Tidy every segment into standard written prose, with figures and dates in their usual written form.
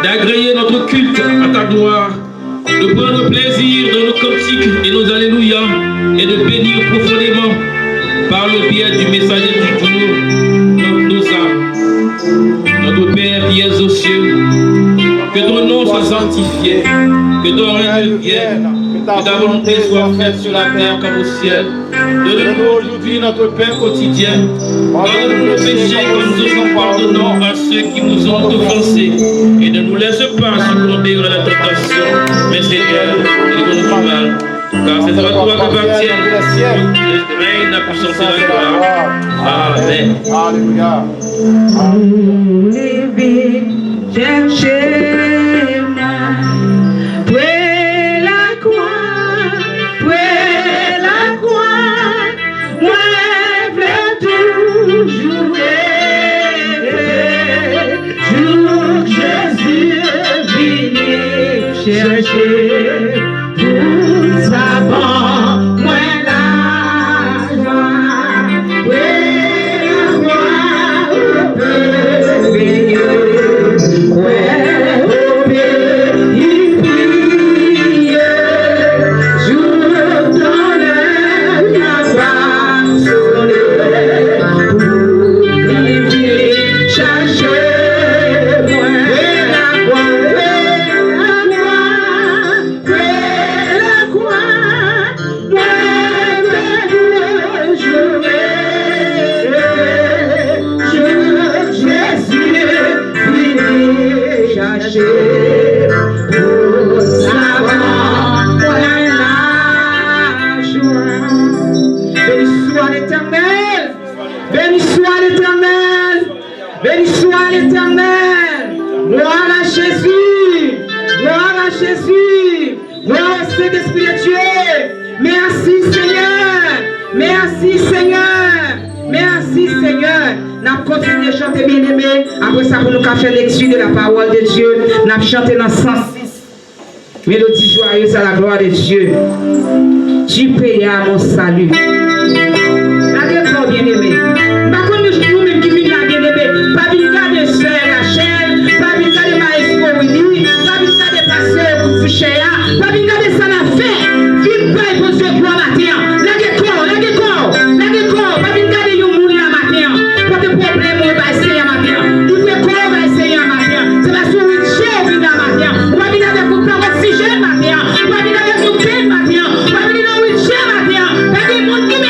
d'agréer notre culte à ta gloire, de prendre plaisir dans nos cantiques et nos alléluia, et de bénir profondément par le biais du messager du jour nos âmes. Notre Père qui es aux cieux, que ton nom soit sanctifié, que ton règne vienne, que ta volonté soit faite sur la terre comme au ciel. Donne-nous aujourd'hui notre pain quotidien. Pardonne-nous nos péchés comme nous aussi pardonnons à ceux qui nous ont offensés. Et ne nous laisse pas succomber à la tentation, mais Seigneur, délivre-nous du mal. Car c'est à toi que appartiennent le règne, la puissance et la gloire. Amen. Alléluia. Cherchez-moi, près la croix, moi je veux toujours jour Jésus venu chercher tout ça bon, moi la joie, après ça, pour nous faire lecture de la parole de Dieu, nous avons chanté dans 106. Mélodie joyeuse à la gloire de Dieu. Tu payas mon salut. D'accord, bien-aimé. Par contre, nous-mêmes qui venons là, bien-aimé, pas venir de sœur Rachel, pas venir de Maestro Willy, pas venir de pasteur pour Fouchéa, pas venir de ça la fait. Vive pas pour Dieu pour matin. D'accord, pas venir de Yomouni la matin. Pas de problème, on va essayer à matin. C'est la souris de la matin. On va venir avec vous par oxygène matin. On va venir avec vous pain matin. On va venir avec vous matin.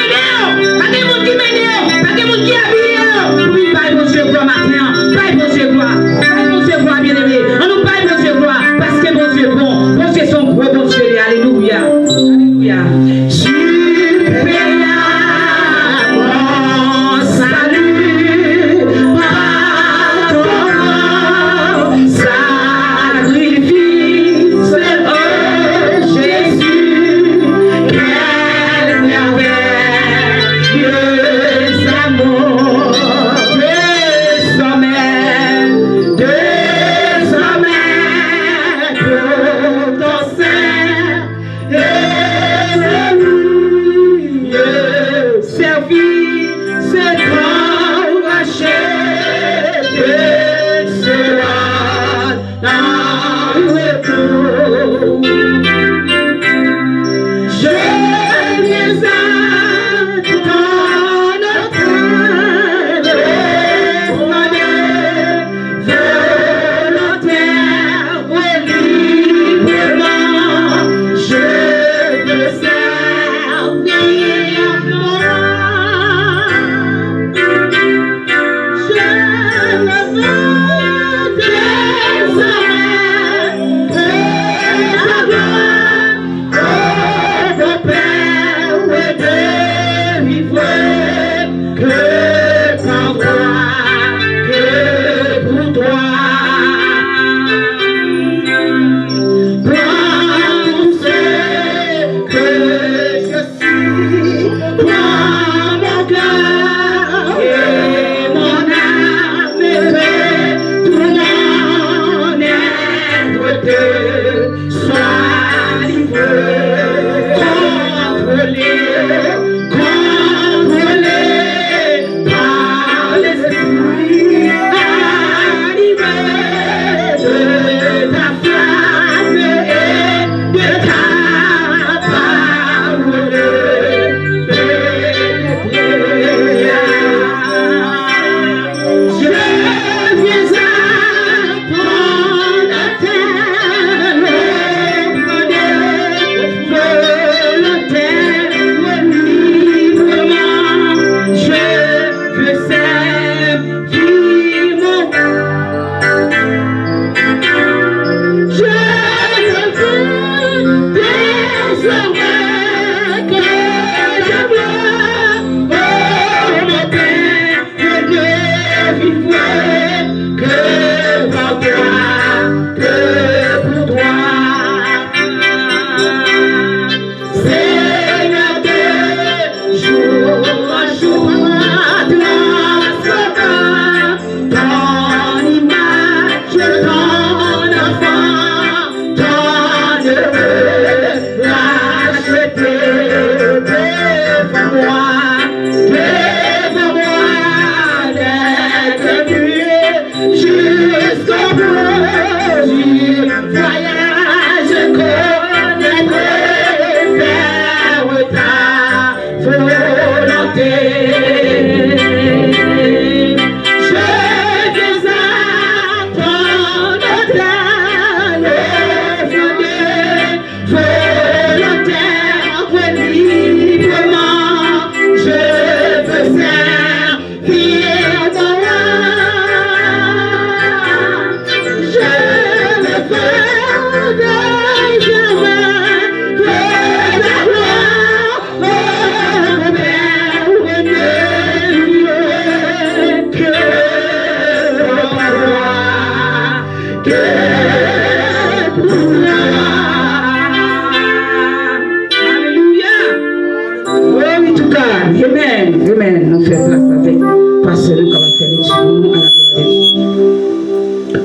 nous à la gloire de Dieu.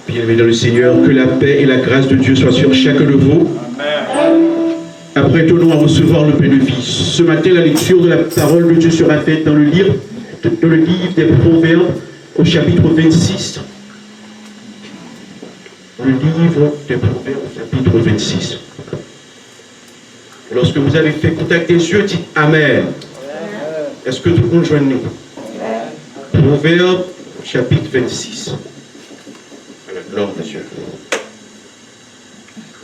Bien-aimés dans le Seigneur, que la paix et la grâce de Dieu soient sur chacun de vous. Apprêtons-nous à recevoir le pain de vie. Ce matin, la lecture de la parole de Dieu sera faite dans le livre des Proverbes, au chapitre 26. Le livre des Proverbes, chapitre 26. Lorsque vous avez fait contact des yeux, dites Amen. Est-ce que tout le monde joigne nous? Proverbes, chapitre 26. Alors, monsieur.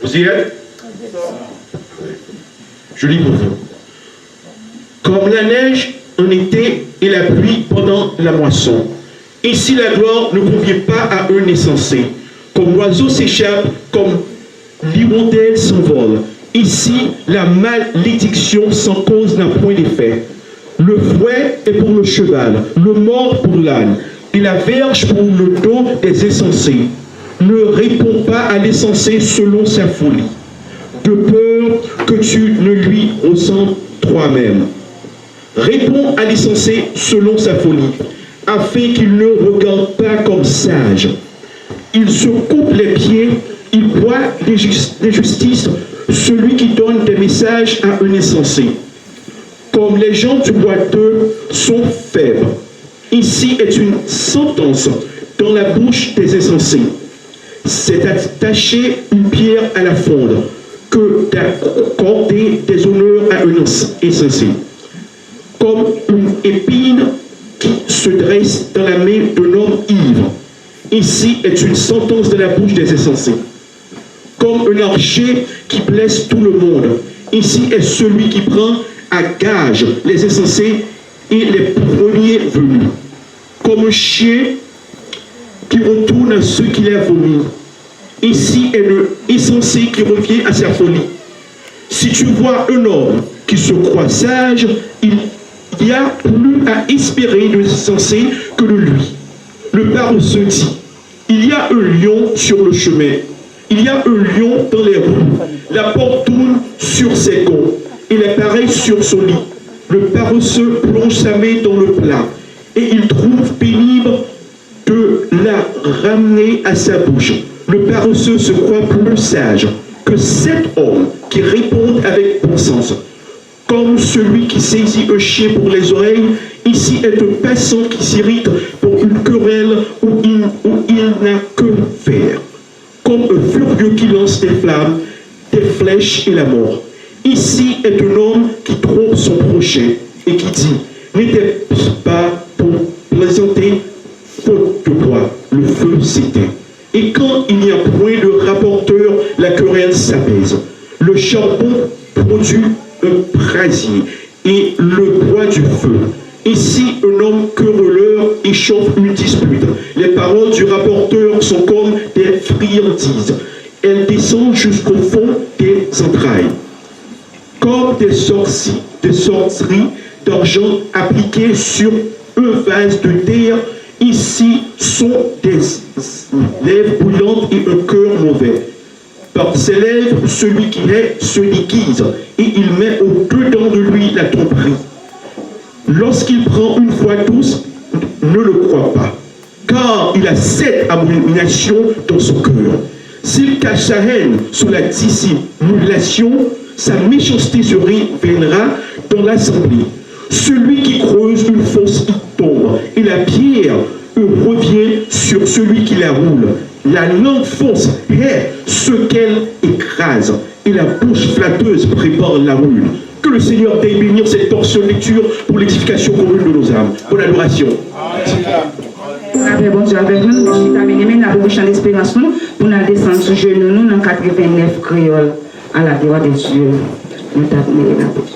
Vous y êtes? Je lis pour vous. Comme la neige en été et la pluie pendant la moisson, ici la gloire ne convient pas à un insensé. Comme l'oiseau s'échappe, comme l'hirondelle s'envole. Ici, la malédiction sans cause n'a point d'effet. Le fouet est pour le cheval, le mors pour l'âne, et la verge pour le dos des insensés. Ne réponds pas à l'insensé selon sa folie, de peur que tu ne lui ressembles toi-même. Réponds à l'insensé selon sa folie, afin qu'il ne regarde pas comme sage. Il se coupe les pieds, il boit des justices, celui qui donne des messages à un insensé. Comme les gens du boiteux sont faibles, ici est une sentence dans la bouche des insensés. C'est attacher une pierre à la fondre que d'accorder des honneurs à un insensé. Comme une épine qui se dresse dans la main d'un homme ivre. Ici est une sentence de la bouche des insensés. Comme un archer qui blesse tout le monde. Ici est celui qui prend à gage les insensés et les premiers venus. Comme un chien qui retourne à ceux qui l'a vomi. Ici est le insensé qui revient à sa folie. Si tu vois un homme qui se croit sage, il y a plus à espérer de insensé que de lui. Le paresseux dit, il y a un lion sur le chemin, il y a un lion dans les roues, la porte tourne sur ses gonds, il apparaît sur son lit. Le paresseux plonge sa main dans le plat, et il trouve pénible de la ramener à sa bouche. Le paresseux se croit plus sage que cet homme qui répond avec bon sens. Comme celui qui saisit un chien pour les oreilles, ici est un passant qui s'irrite pour une querelle où il n'a que faire. Comme un furieux qui lance des flammes, des flèches et la mort. Ici est un homme qui trompe son prochain et qui dit, n'était-ce pas pour plaisanter, faute de quoi le feu s'éteint. Et quand il n'y a point de rapporteur, la querelle s'apaise. Le charbon produit un brasier et le bois du feu. Ici, un homme querelleur échauffe une dispute. Les paroles du rapporteur sont comme des friandises. Elles descendent jusqu'au fond des entrailles. Comme des sorceries d'argent appliquées sur un vase de terre, ici sont des lèvres bouillantes et un cœur mauvais. Par ses lèvres, celui qui est se déguise, et il met au-dedans de lui la tromperie. Lorsqu'il prend une fois tous, ne le crois pas, car il a cette abomination dans son cœur. S'il cache sa haine sous la dissimulation, sa méchanceté se révélera dans l'assemblée. Celui qui creuse une fosse y tombe, et la pierre revient sur celui qui la roule. La langue fausse est ce qu'elle écrase, et la bouche flatteuse prépare la ruine. Que le Seigneur daigne bénir cette portion de lecture pour l'édification commune de nos âmes. Bonne adoration. Avec bon Dieu avec nous, je suis amené maintenant pour chant d'espérance nous, pour nous descendre sous genou nous dans 89 créoles à la gloire de Dieu. Nous t'amener la bouche.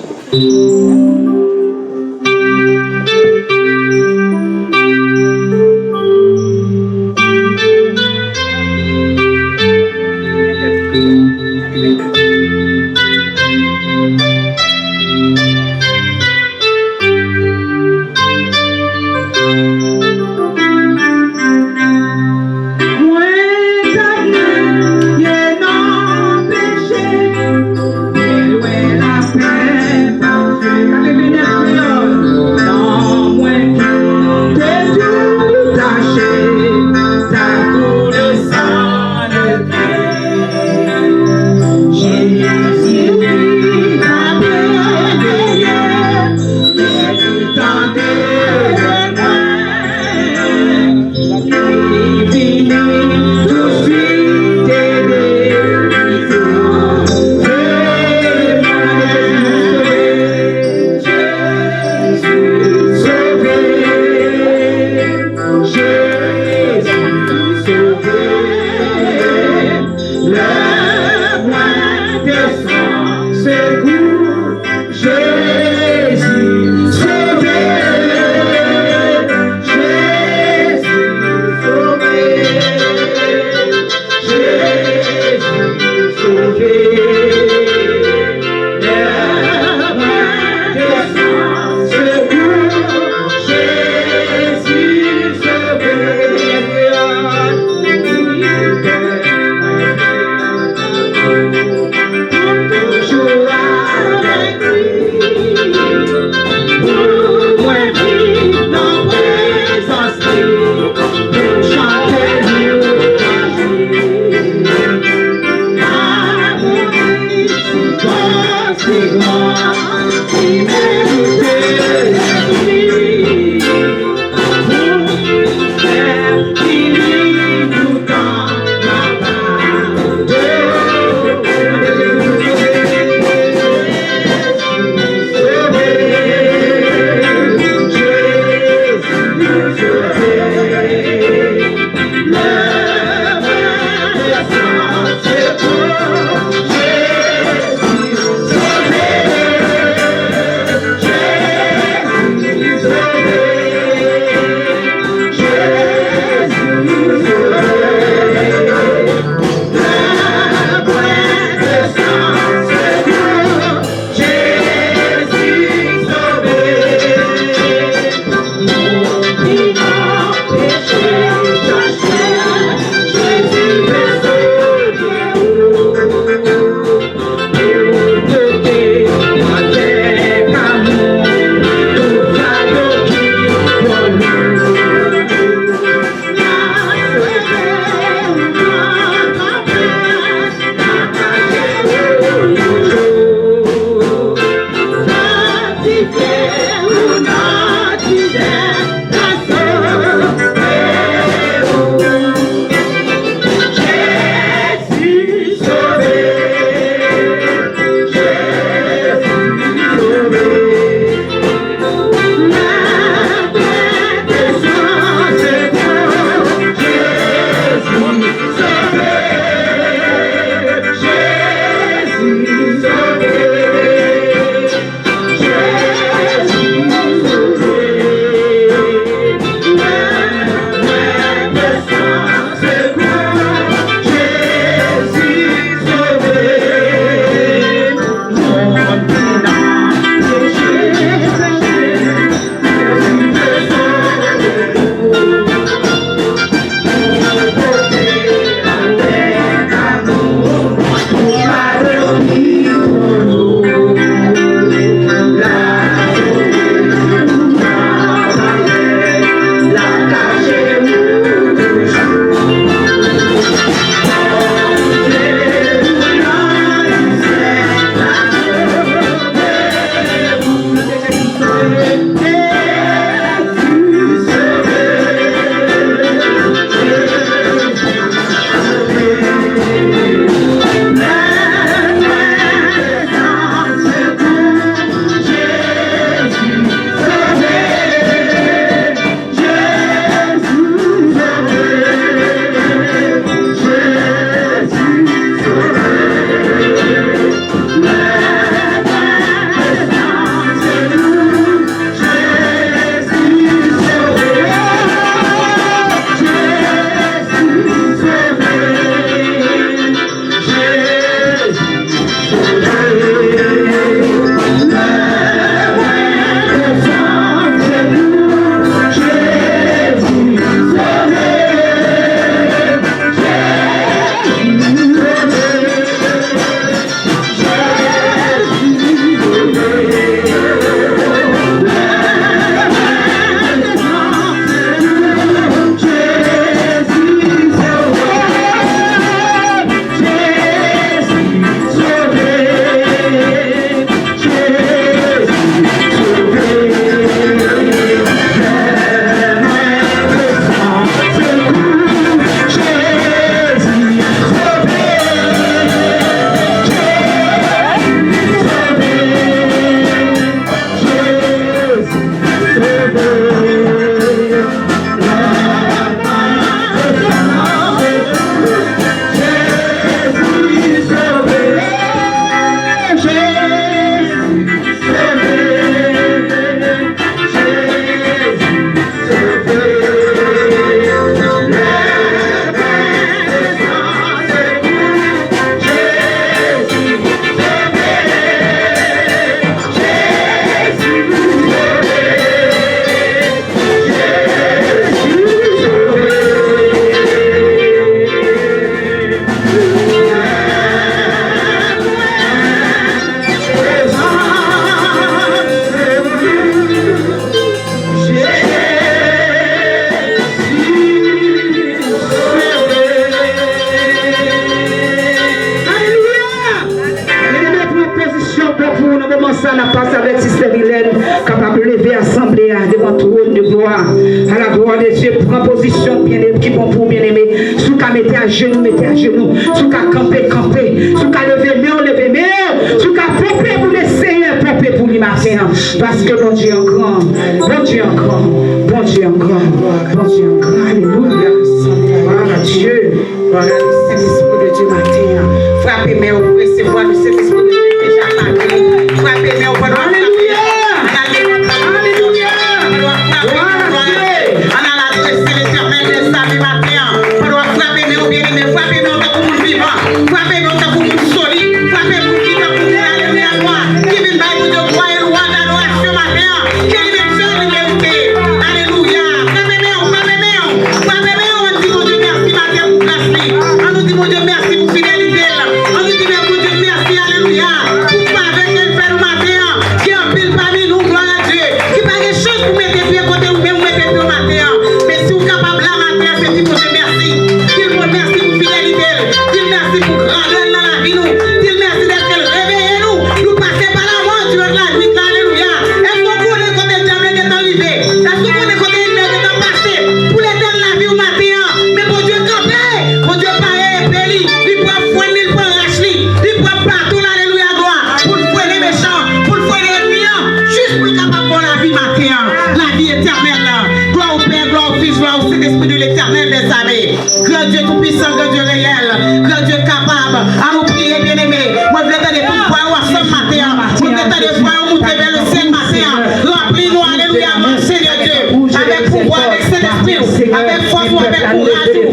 Péché, et loin la paix, parce que Alléluia, devant le trône de gloire, à la gloire de Dieu, prends position bien-aimé, qui vont pour bien-aimé, sous qu'à mettre à genoux, sous qu'à camper, sous qu'à lever main, sous qu'à pomper pour le Seigneur, pomper pour lui matin, parce que bon Dieu est grand, bon Dieu est grand, bon Dieu est grand, bon Dieu est grand, alléluia, voilà Dieu, voilà le Saint-Esprit de Dieu matin, frappez-moi pour recevoir le Saint-Esprit de Dieu déjà matin, frappez-moi pour alléluia.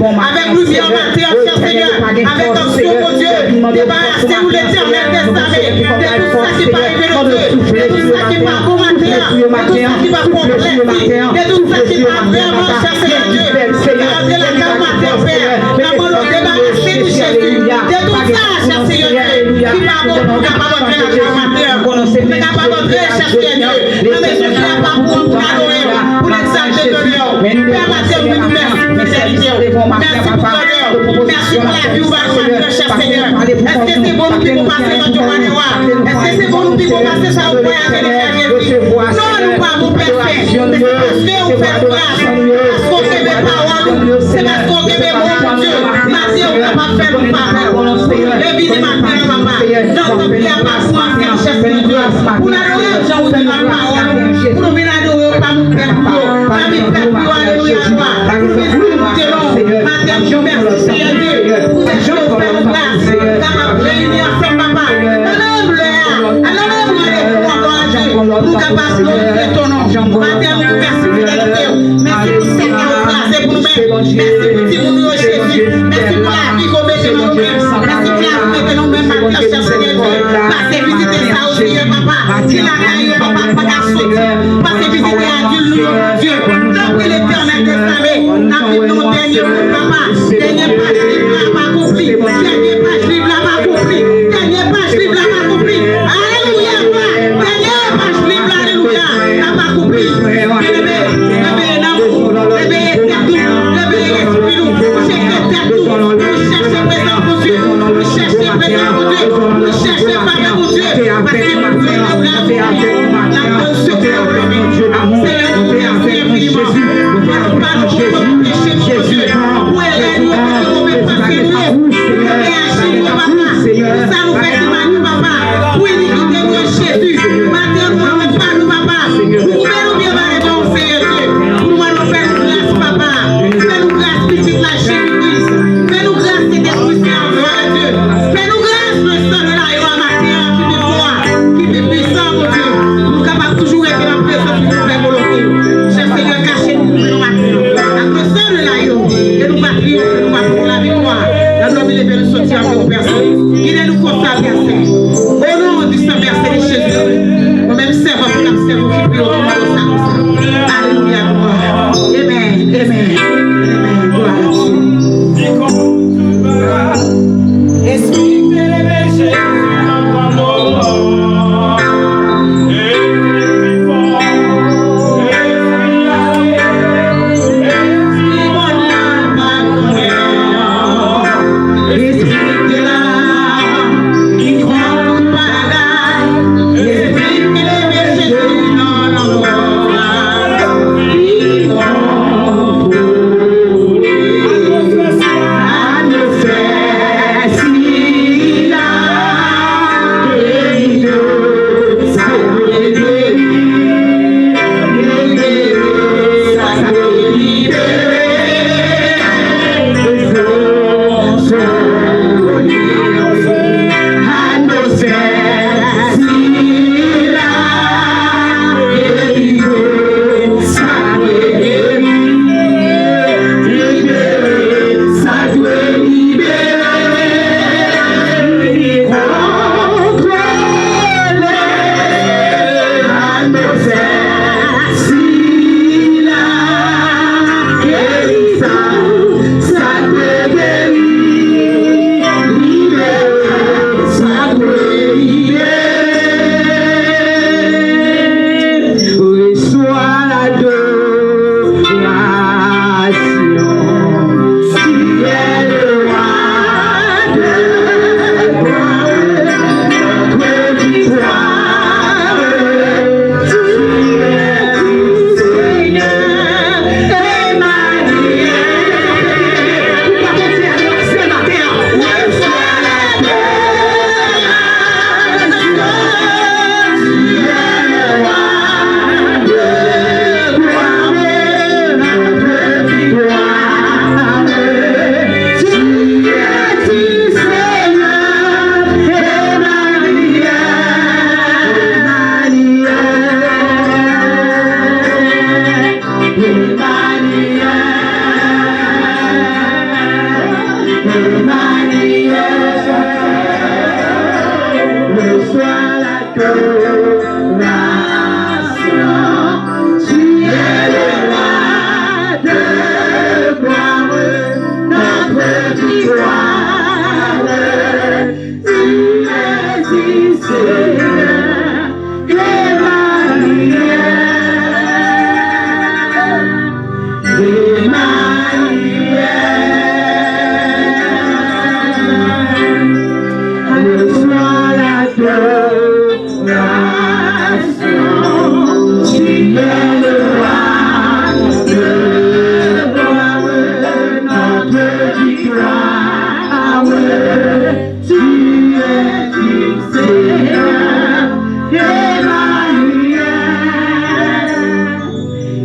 Avec lumière matin, cher Seigneur, avec onction, mon Dieu, débarrassez-nous l'éternel des armées, de tout ça qui va arriver dans Dieu, de tout ça qui va bon matin, de tout ça qui va complexer, de tout ça qui va vraiment, cher Seigneur Dieu, regardez la carte matin, Père, maman, nous débarrasser de Jésus, de tout ça, cher Seigneur Dieu, qui va bon, pour capable d'entrer la carte matin, pour capable d'entrer, cher Seigneur Dieu, mais je ne suis pas pour adorer, pour l'exalter de Dieu, Père matin, nous merci pour fidélité. Merci pour l'honneur. Merci pour la vie ouverte, cher Seigneur. Est-ce que c'est bon nous qui passer dans ton royaume? Est-ce que c'est bon nous qui passer sur le royaume avec les frères? Non, nous pas vous perfect. Mais c'est parce que vous faites grâce.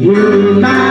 Yes,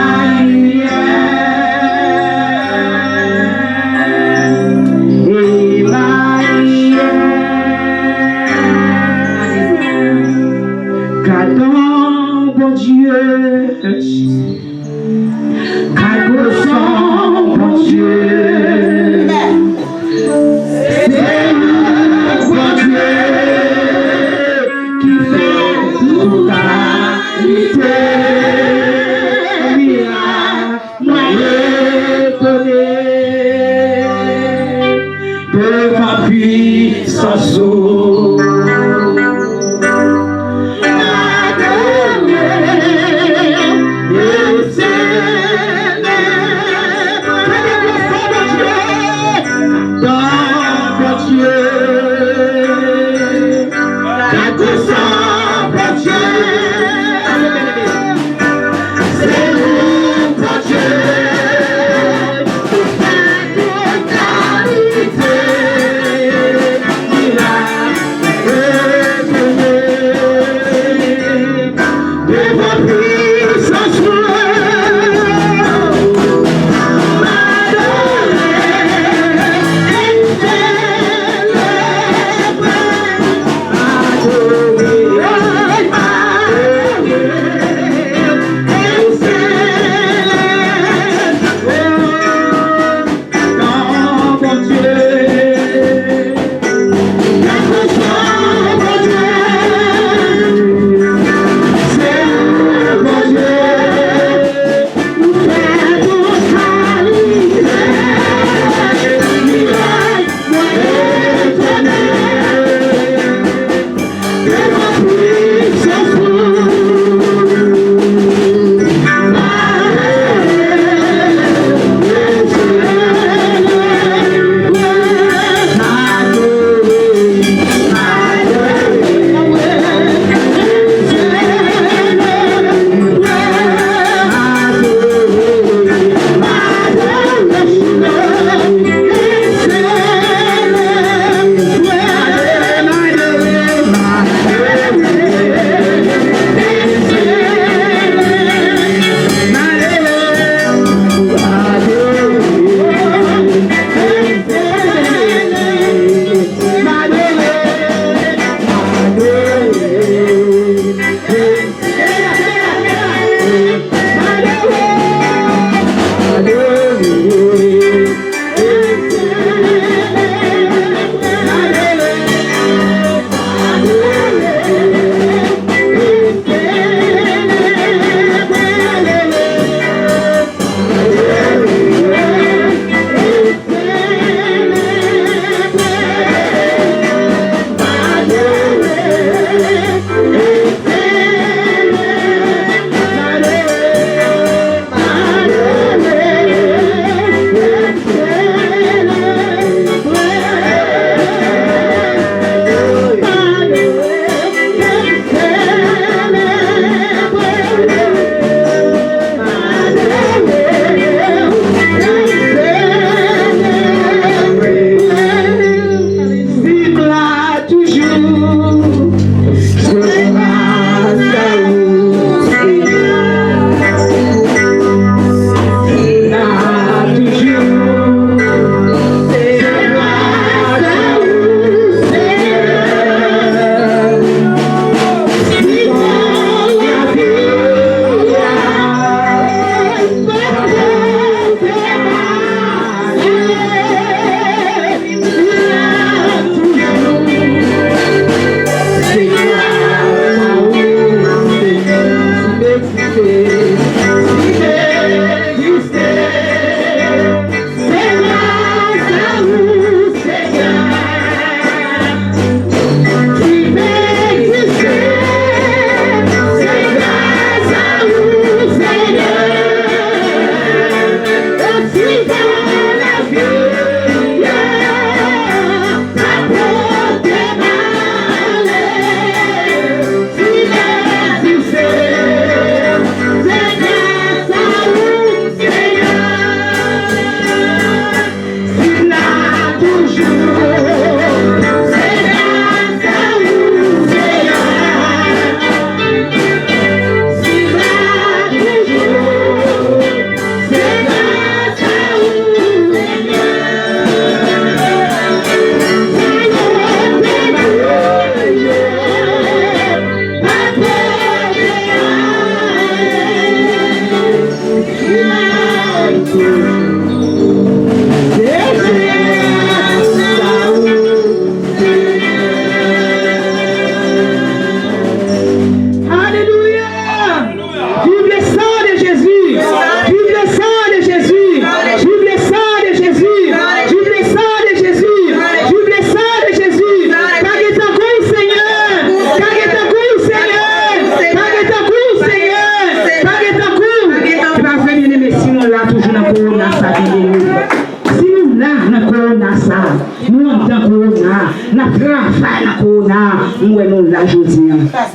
Corona, nous nous la journée.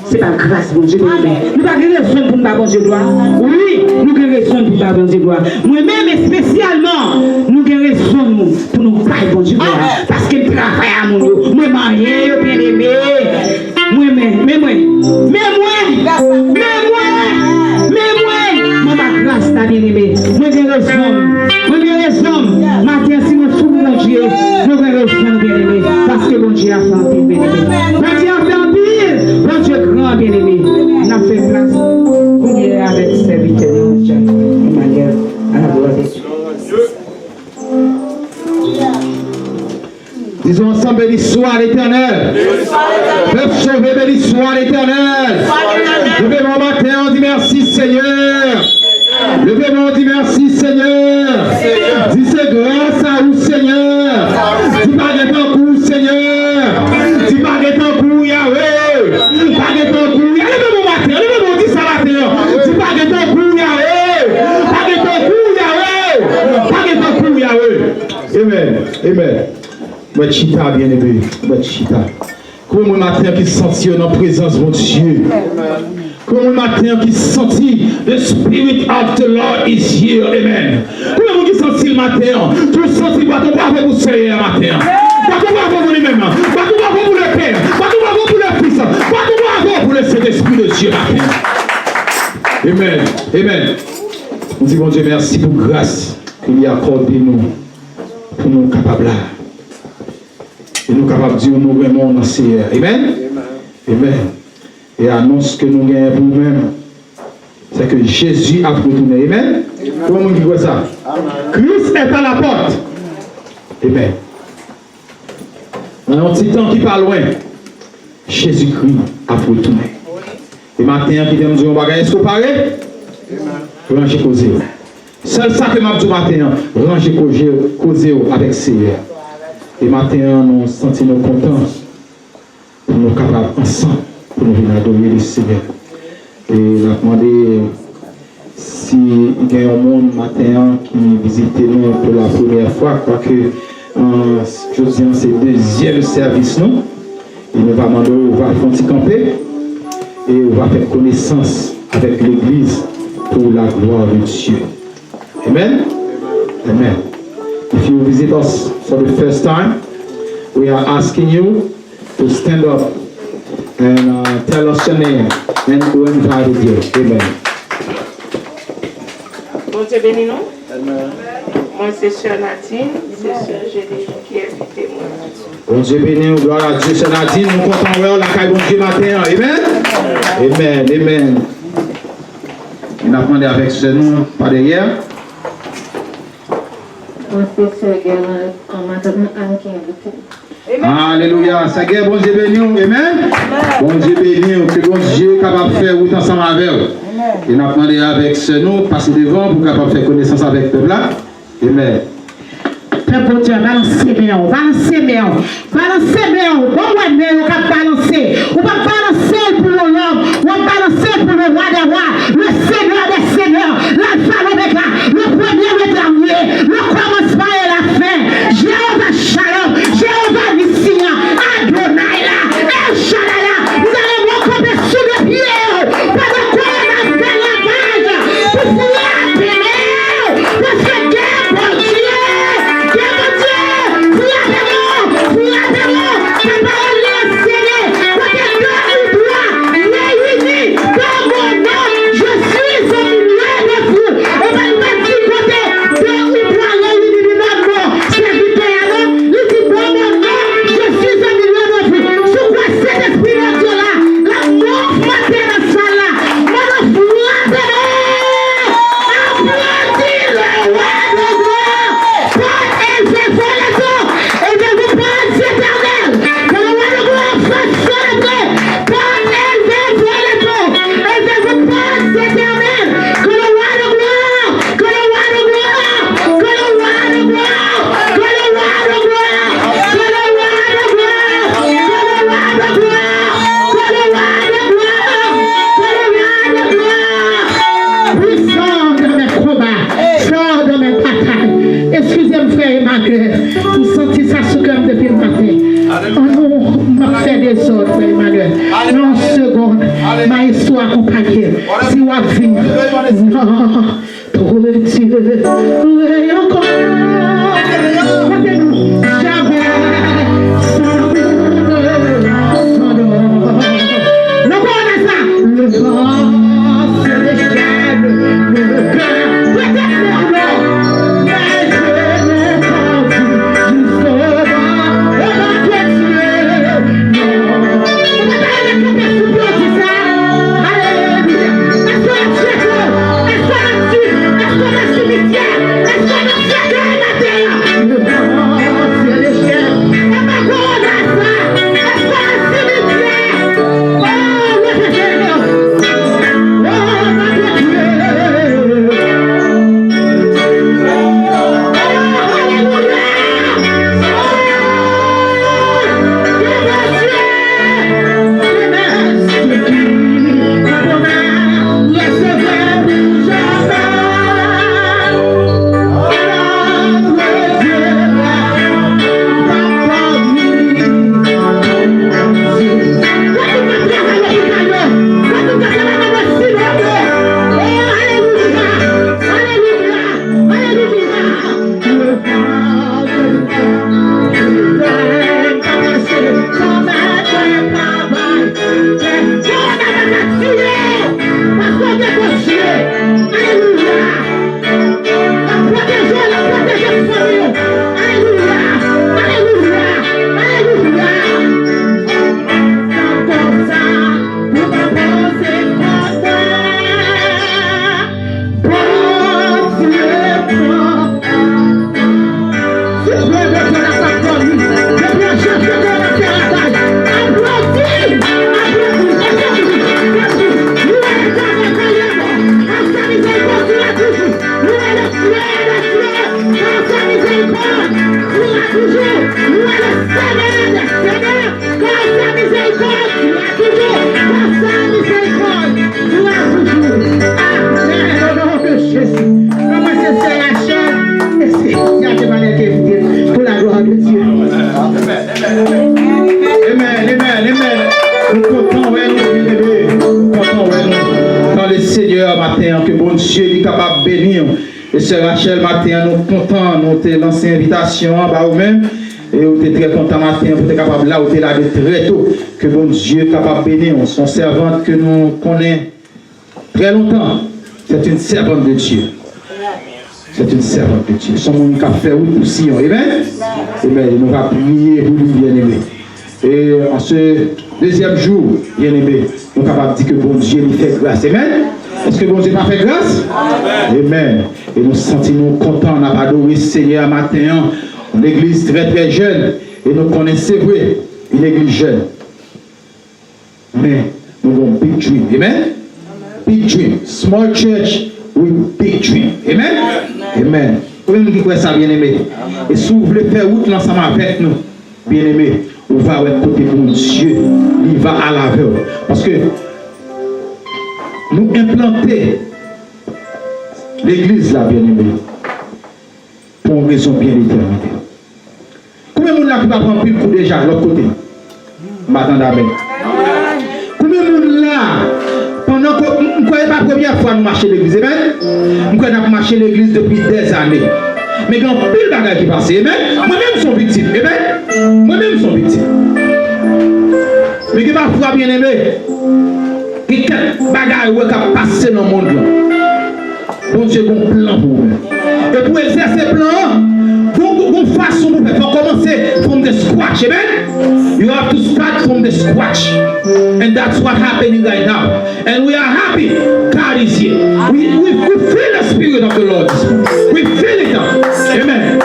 C'est pas grâce, bon Dieu. Nous pas de raison pour nous pas bon Dieu gloire. Oui, nous avons raison pour nous pas bon Dieu gloire. Moi-même, spécialement, nous avons raison pour nous pas bon Dieu gloire. Parce que le travail à mon Dieu, moi, marié, bien aimé. Moi, ma grâce, ta bien-aimé. Moi, j'ai raison. Matin, si nous souffrons, mon Dieu, nous avons raison, bien-aimé. Parce que mon Dieu a fait un pile, bien-aimé. Mon Dieu a fait un pile. Mon Dieu grand, bien-aimé. On a fait place pour y aller avec serviteur, de manière à la gloire de Dieu. Disons ensemble, béni soit l'Éternel. Peuple sauvé, béni soit l'Éternel. Levez-moi matin, on dit merci Seigneur. Levez-moi, on dit merci Seigneur. Dis c'est grâce à vous Seigneur. Dis pas de ton coup Seigneur. Dis pas de ton coup Yahweh. Pas de ton coup Yahweh. Levez-moi matin, levez-moi, dis ça matin. Dis pas de ton coup Yahweh. Pas de ton coup Yahweh. Pas de ton coup Yahweh. Amen. Amen. Moi, Chita, bien-aimé, moi, Chita. Comme le matin qui sentit dans la présence de mon Dieu. Comme le matin qui sentit, the Spirit of the Lord is here. Amen. Comme le qui sentit le matin, tu sentis, pas ton bravo pour Seigneur le matin. Pas ton bravo pour lui-même. Pas ton bravo pour le Père. Pas ton bravo pour le Fils. Pas ton bravo pour le Saint-Esprit de Dieu matin. Amen. Amen. On dit, mon Dieu, merci pour grâce qu'il a accordé nous. Pour nous capables là. Et nous capables de dire nous vraiment dans ces airs. Amen. Amen. Et annonce que nous gagnons pour nous-mêmes. C'est que Jésus a retourné. Amen. Comment on dit ça? Christ est à la porte. Amen. Dans un petit temps qui pas loin, Jésus-Christ a retourné. Et maintenant, qui nous dit on va gagner ce qu'on paraît? Ranger causer. Seul ça que m'a dit matin, ranger causer avec Seigneur. Et maintenant, nous sentons nous contents pour nous capables ensemble pour nous venir adorer le Seigneur. Et nous demandé si il y a un monde matin qui visite nous pour la première fois, quoique je dis c'est le deuxième service nous. Et nous va demander, on va faire camper et on va faire connaissance avec l'Église pour la gloire de Dieu. Amen. Amen. If you visit us for the first time, we are asking you to stand up and tell us your name and who invited you. Amen. Bon Dieu béni nous. Moi c'est Sœur Nadine, c'est Sœur Génie qui est invité moi. Bon Dieu béni, gloire à Dieu, Sœur Nadine, nous comptons voir la caille bon Dieu matin. Amen. Amen. Amen. On a demandé avec ce nom par derrière. Alléluia. Ça guère bon Dieu béni. Amen. Bon Dieu béni. Que bon Dieu est capable de faire route ensemble avec vous. Et nous avons demandé avec ce nom, passer devant pour capable de faire connaissance avec le peuple là. Amen. Peuple Dieu, balancez bien, balancez bien, balancez bien, bon ouais, mais on va balancer, on va balancer pour l'homme, on va balancer pour le roi des rois, le Seigneur des seigneurs, l'alpha, l'oméga, le premier, le dernier, le commencement et la fin, Jéhovah Shalom, Jéhovah Nissia, Adonai là, El Shaddai, nous allons recommencer sous le pied, pendant quoi on a fait la vague, pour pouvoir appeler, parce que Dieu est bon Dieu. Excusez-moi, frère Emmanuel, vous sentez ça sous cœur depuis le matin. On m'a fait des ordres. vie. Non, trop Dieu, oui encore. Jamais sans le connaît ça. Le vent se déchaîne, le cœur peut-être non, mais je n'ai pas vu justement. Que bon Dieu est capable de bénir. Et sœur Rachel, matin, nous contents, nous t'ai lancé invitation bah ou même. Et nous t'es très content matin, pour être capable là, où t'es là de très tôt. Que bon Dieu est capable de bénir. Son servante que nous connaissons très longtemps, c'est une servante de Dieu. C'est une servante de Dieu. Son monde qui a fait route pour Sion. Amen. Amen. Nous va prier pour lui, bien-aimé. Et en ce deuxième jour, bien-aimé, nous sommes capables de dire que bon Dieu nous fait grâce. Amen. Est-ce que bon Dieu m'a fait grâce? Amen. Amen. Et nous sentons contents, on a adoré le Seigneur matin, une église très très jeune. Et nous connaissons, c'est vrai, une église jeune. Mais nous avons big dream. Amen. Big dream. Small church with big dream. Amen. Amen. Vous pouvez nous dire ça, bien-aimé. Et si vous voulez faire route ensemble avec nous, bien-aimé, on va à côté de mon Dieu. Il va à l'aveugle. Parce que nous implanter l'église là, bien-aimé, pour une raison bien déterminée. Combien de monde là qui va prendre pile coup déjà de l'autre côté? M'attendez à combien de monde là, pendant que nous ne croyons pas la première fois nous marcher l'église, nous croyons marcher l'église depuis des années. Mais quand pile de bagages qui passent, moi-même suis victime, moi-même suis victime. Mais que parfois, bien-aimé, il y a quelques bagages qui passent dans le monde. Bon Dieu, bon plan pour vous. Et pour exercer ce plan, vous façon pour faire commencer from the scratch. Amen? You have to start from the scratch. And that's what's happening right now. And we are happy God is here. We feel the Spirit of the Lord. We feel it now. Amen.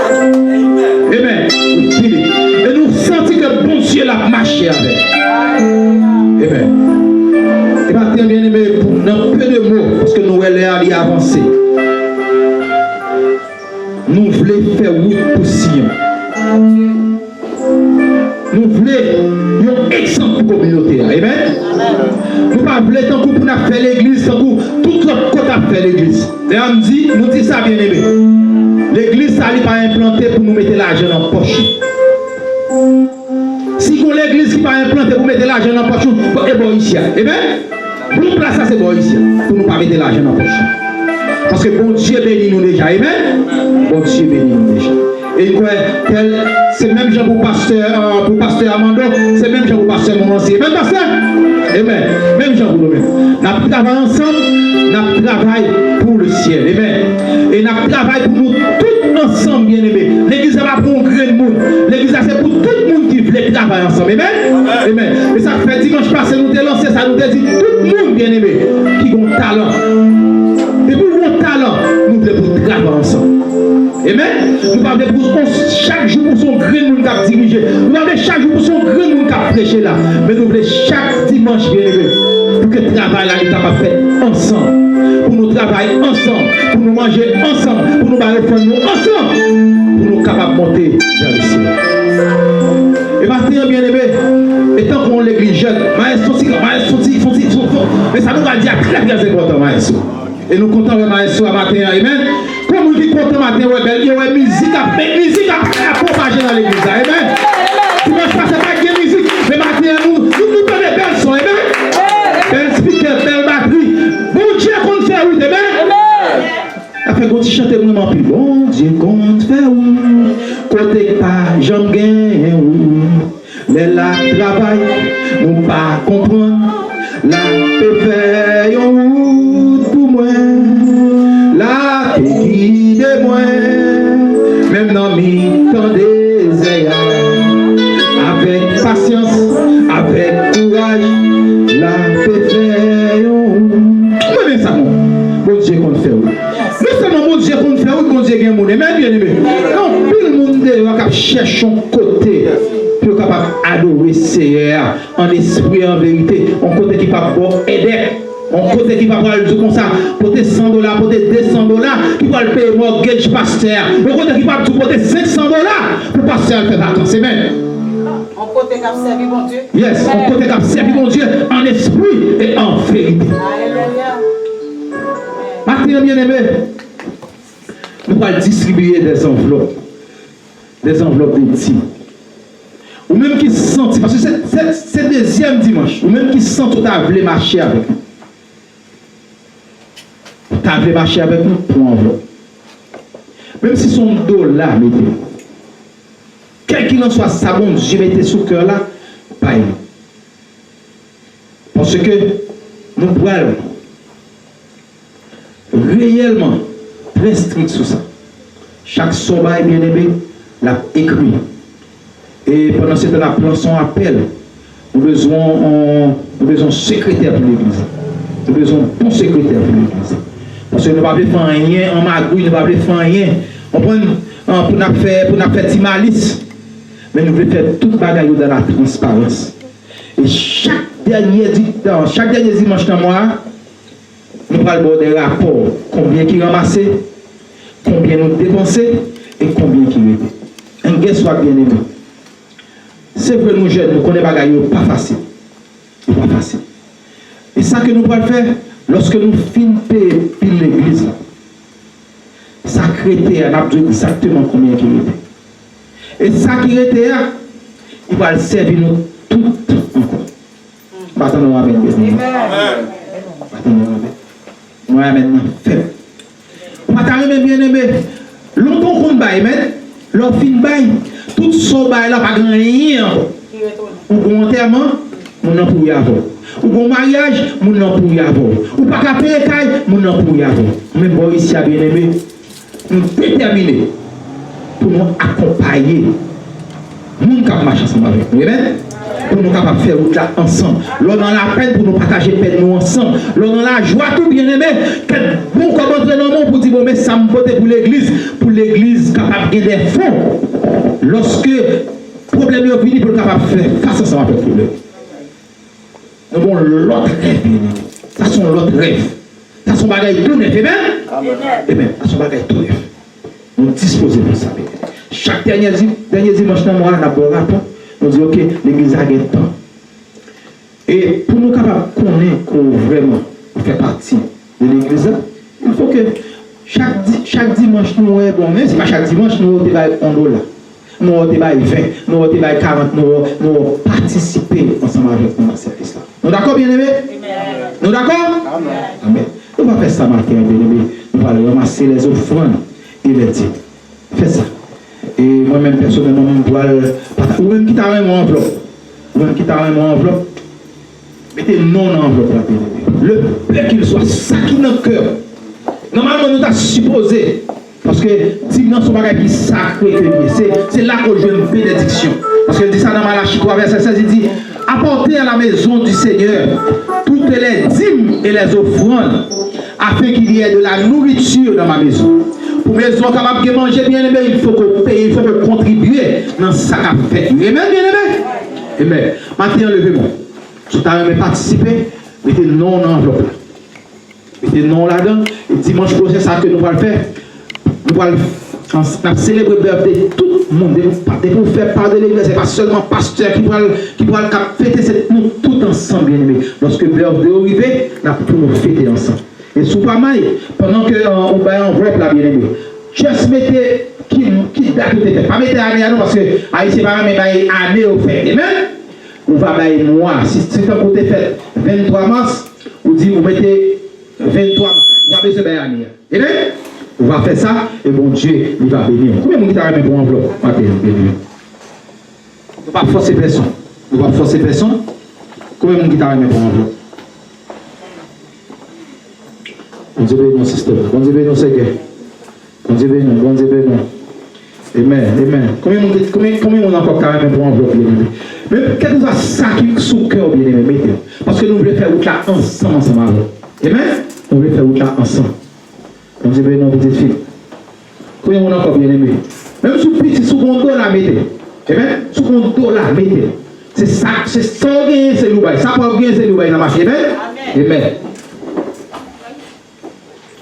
Amen. We feel it. Et nous sentons que bon Dieu l'a marché avec. Amen. Et maintenant, bien aimé, pour un peu de mots, parce que nous allons avancer. Nous voulons faire route pour Sion. Nous voulons un exemple pour la communauté. Amen. Nous ne voulons pas tant que pour faire l'église, tant que tout l'autre côté a fait l'église. Et on dit, nous disons ça bien aimé. L'église, ça n'est pas implantée pour nous mettre l'argent dans la poche. Si vous l'église qui n'est pas implantée pour mettre l'argent dans la poche, et bon ici. Amen. Pour nous placer ces boys ici, pour nous pas mettre l'argent dans la poche. Parce que bon Dieu bénit nous déjà. Amen. Bon Dieu bénit nous déjà. Et c'est même genre pour pasteur Amando, c'est même genre pour pasteur Monancier. Même pasteur. Amen. Même genre pour nous-mêmes. Nous travaillons ensemble, nous travaillons pour le ciel. Amen. Et nous travaillons pour nous tous ensemble, bien aimés. L'église n'est pas pour un grand monde. L'église c'est pour tout le monde qui veut travailler ensemble. Amen. Amen. Et ça fait dimanche passé, nous avons lancé ça, nous avons dit tout le monde, bien aimé, qui a un talent. Et pour mon talent, nous devons travailler ensemble. Amen. Nous parlons pour chaque jour pour son grand monde qui a dirigé. Nous parlons chaque jour pour son grand monde qui a prêché là. Mais nous voulons chaque dimanche, bien aimé, pour que le travail là est capable de faire ensemble. Pour nous travailler ensemble. Pour nous manger ensemble. Pour nous parler de nous ensemble. Pour nous capables de monter vers le ciel. Et maintenant, bien aimé, étant qu'on l'église jeune, maestro, mais ça nous va dire très très important, maestro. Et nous comptons le maestro à matin, amen. Comme nous dit content matin, il y a musique à propager dans l'église, amen. Tu ne passes pas de musique, mais matin, nous donnons des belles sons, amen. Belle speaker, belle batterie. Bon Dieu compte faire oui, amen. Après qu'on chante vraiment plus, bon Dieu compte faire oui. Côté pas, j'en gagne oui. Mais la travail, nous pas comprendre. La paix fait route pour moi. La paix guide moi. Même dans mes temps désert. Avec patience, avec courage. La paix fait route. Comment ça, bon Dieu qu'on fait oui. Non seulement bon Dieu qu'on fait oui, bon Dieu qui est mon aimé, bien aimé. Non, tout le monde cherche son côté. Capable d'adorer Seigneur en esprit en vérité, en côté qui va aider, en côté qui va dire comme ça, pour tes $100, pour tes $200, qui va le payer mortgage pasteur, en côté qui va pour tes $500 pour pasteur faire vacances, amen. En côté qui a servi mon Dieu. Yes, en côté qui a servi mon Dieu en esprit et en vérité. Maintenant, bien aimé, nous allons distribuer des enveloppes de dîmes. Ou même qui sent, parce que c'est le deuxième dimanche, ou même qui sent que tu as voulu marcher avec nous. Tu as voulu marcher avec nous pour enveloppe. Même si son dos là, mettez. Quel qu'il en soit, ça bon Dieu mettez sous le cœur là, pas nous. Parce que nous pouvons réellement très strict sur ça. Chaque soba est bien aimé, l'a écrit. Et pendant ce temps, nous avons son appel. Nous avons besoin de secrétaire pour l'église. Nous avons besoin de bon secrétaire pour l'église. Parce que nous ne pouvons pas faire rien en magouille, nous ne pouvons pas faire rien. On prend pour faire des malices. Mais nous voulons faire toute bagaille dans la transparence. Et chaque dernier dimanche dans le mois, nous parlons des rapports. Combien qui ramassé, combien nous dépensé et combien qui était. Un gars soit bien aimé. C'est vrai, nous jeunes, nous connaissons bagaille pas facile. Pas facile. Et ça que nous pouvons faire, lorsque nous finissons l'église, ça crée, on a dit exactement combien il était. Et ça qui était, il va servir nous tout encore. Maintenant, avec nous. Moi, maintenant, fait. Maintenant, bien aimé, longtemps qu'on baille, mais l'on fin baille. Tout ce bail là, pas rien. Ou bon enterrement, mon nom pour y avoir. Ou bon mariage, mon nom pour y avoir. Ou pas qu'à payer caille, mon nom pour y avoir. Mais bon, ici, à bien aimé, nous déterminés pour nous accompagner. Nous sommes marcher ensemble avec nous. Pour nous capables de faire route là ensemble. L'on a la peine pour nous partager peine nous ensemble. L'on a la joie tout bien aimé. Quel bon comme entraînement pour dire bon mais ça me porte pour l'église capable de des fonds. Lorsque le problème est fini pour le capable de faire face ensemble avec le problème. Nous avons l'autre rêve. Ça sont l'autre rêve. Ça sont bagaille tout neuf. Amen. Ça sont bagaille tout neuf. Nous disposons pour ça. Chaque dernier dimanche dans le mois, on a un rapport. On dit, ok, l'église a gagné temps. Et pour nous capables de connaître qu'on vraiment fait partie de l'église, il faut que chaque dimanche, nous, bon, mais c'est pas chaque dimanche, nous, on va $1. Nous, on va 20, nous, on va 40, nous participer ensemble avec nous dans ce service-là. Nous d'accord, bien aimé? Nous d'accord? Amen. On va faire ça matin, bien-aimé. Nous allons ramasser les offrandes et les dîmes. Fais ça. Et moi-même, personnellement, ou même qui t'a remis mon enveloppe. Ou même qui t'a remis mon enveloppe. Mettez non dans l'enveloppe là, bien-aimé. Le fait qu'il soit saqué dans le cœur. Normalement, nous t'as supposé. Parce que si nous sommes pas qui sacré que c'est là qu'on joue une bénédiction. Parce qu'il dit ça dans Malachie 3, verset 16, il dit apportez à la maison du Seigneur toutes les dîmes et les offrandes, afin qu'il y ait de la nourriture dans ma maison. Pour maison capable de manger bien aimé, il faut qu'on paye, il faut qu'on contribue dans ça qu'a fait. Amen, bien aimé. Amen. Maintenant, levez-moi. Si tu as participé, mettez non dans l'enveloppe là. Mettez non là-dedans. Et dimanche prochain, c'est ça que nous allons faire. Nous allons célébrer le birthday tout le monde. Et pour faire part de l'église, ce n'est pas seulement pasteur qui va fêter cette nous tout ensemble, bien aimé. Lorsque le birthday arrive, nous allons fêter ensemble. Et sous pas mal, pendant que on va enveloppe là, bien aimé, juste mettez qui date tout est fait. Pas mettez année à nous parce que c'est pas même année au fait. Amen. On va bailler mois. Si c'est un côté fait 23 mars, vous dites vous mettez 23 mars. Vous avez ce bail année. Amen. On va faire ça et bon Dieu, il va bénir. Combien de monde qui t'a remis pour enveloppe? On ne va pas forcer personne. On va forcer personne. Combien de monde qui t'a remis pour enveloppe? On dit non, sister. On dit non, c'est gay. On dit non, on dit non. Amen, amen. Combien de monde encore carrément pour enveloppe, bien aimé? Mais quel que soit ça qui sous le cœur, bien aimé, mettez. Parce que nous voulons faire route là ensemble. Amen? Nous voulons faire route là ensemble. On dit non, petite fille. Combien de monde encore, bien aimé? Même sous petit, sous mon dos là, mettez. Amen? Sous mon dos là, mettez. C'est ça, c'est ça, c'est nous. Ça peut bien, c'est nous, dans ma fille. Amen? Amen.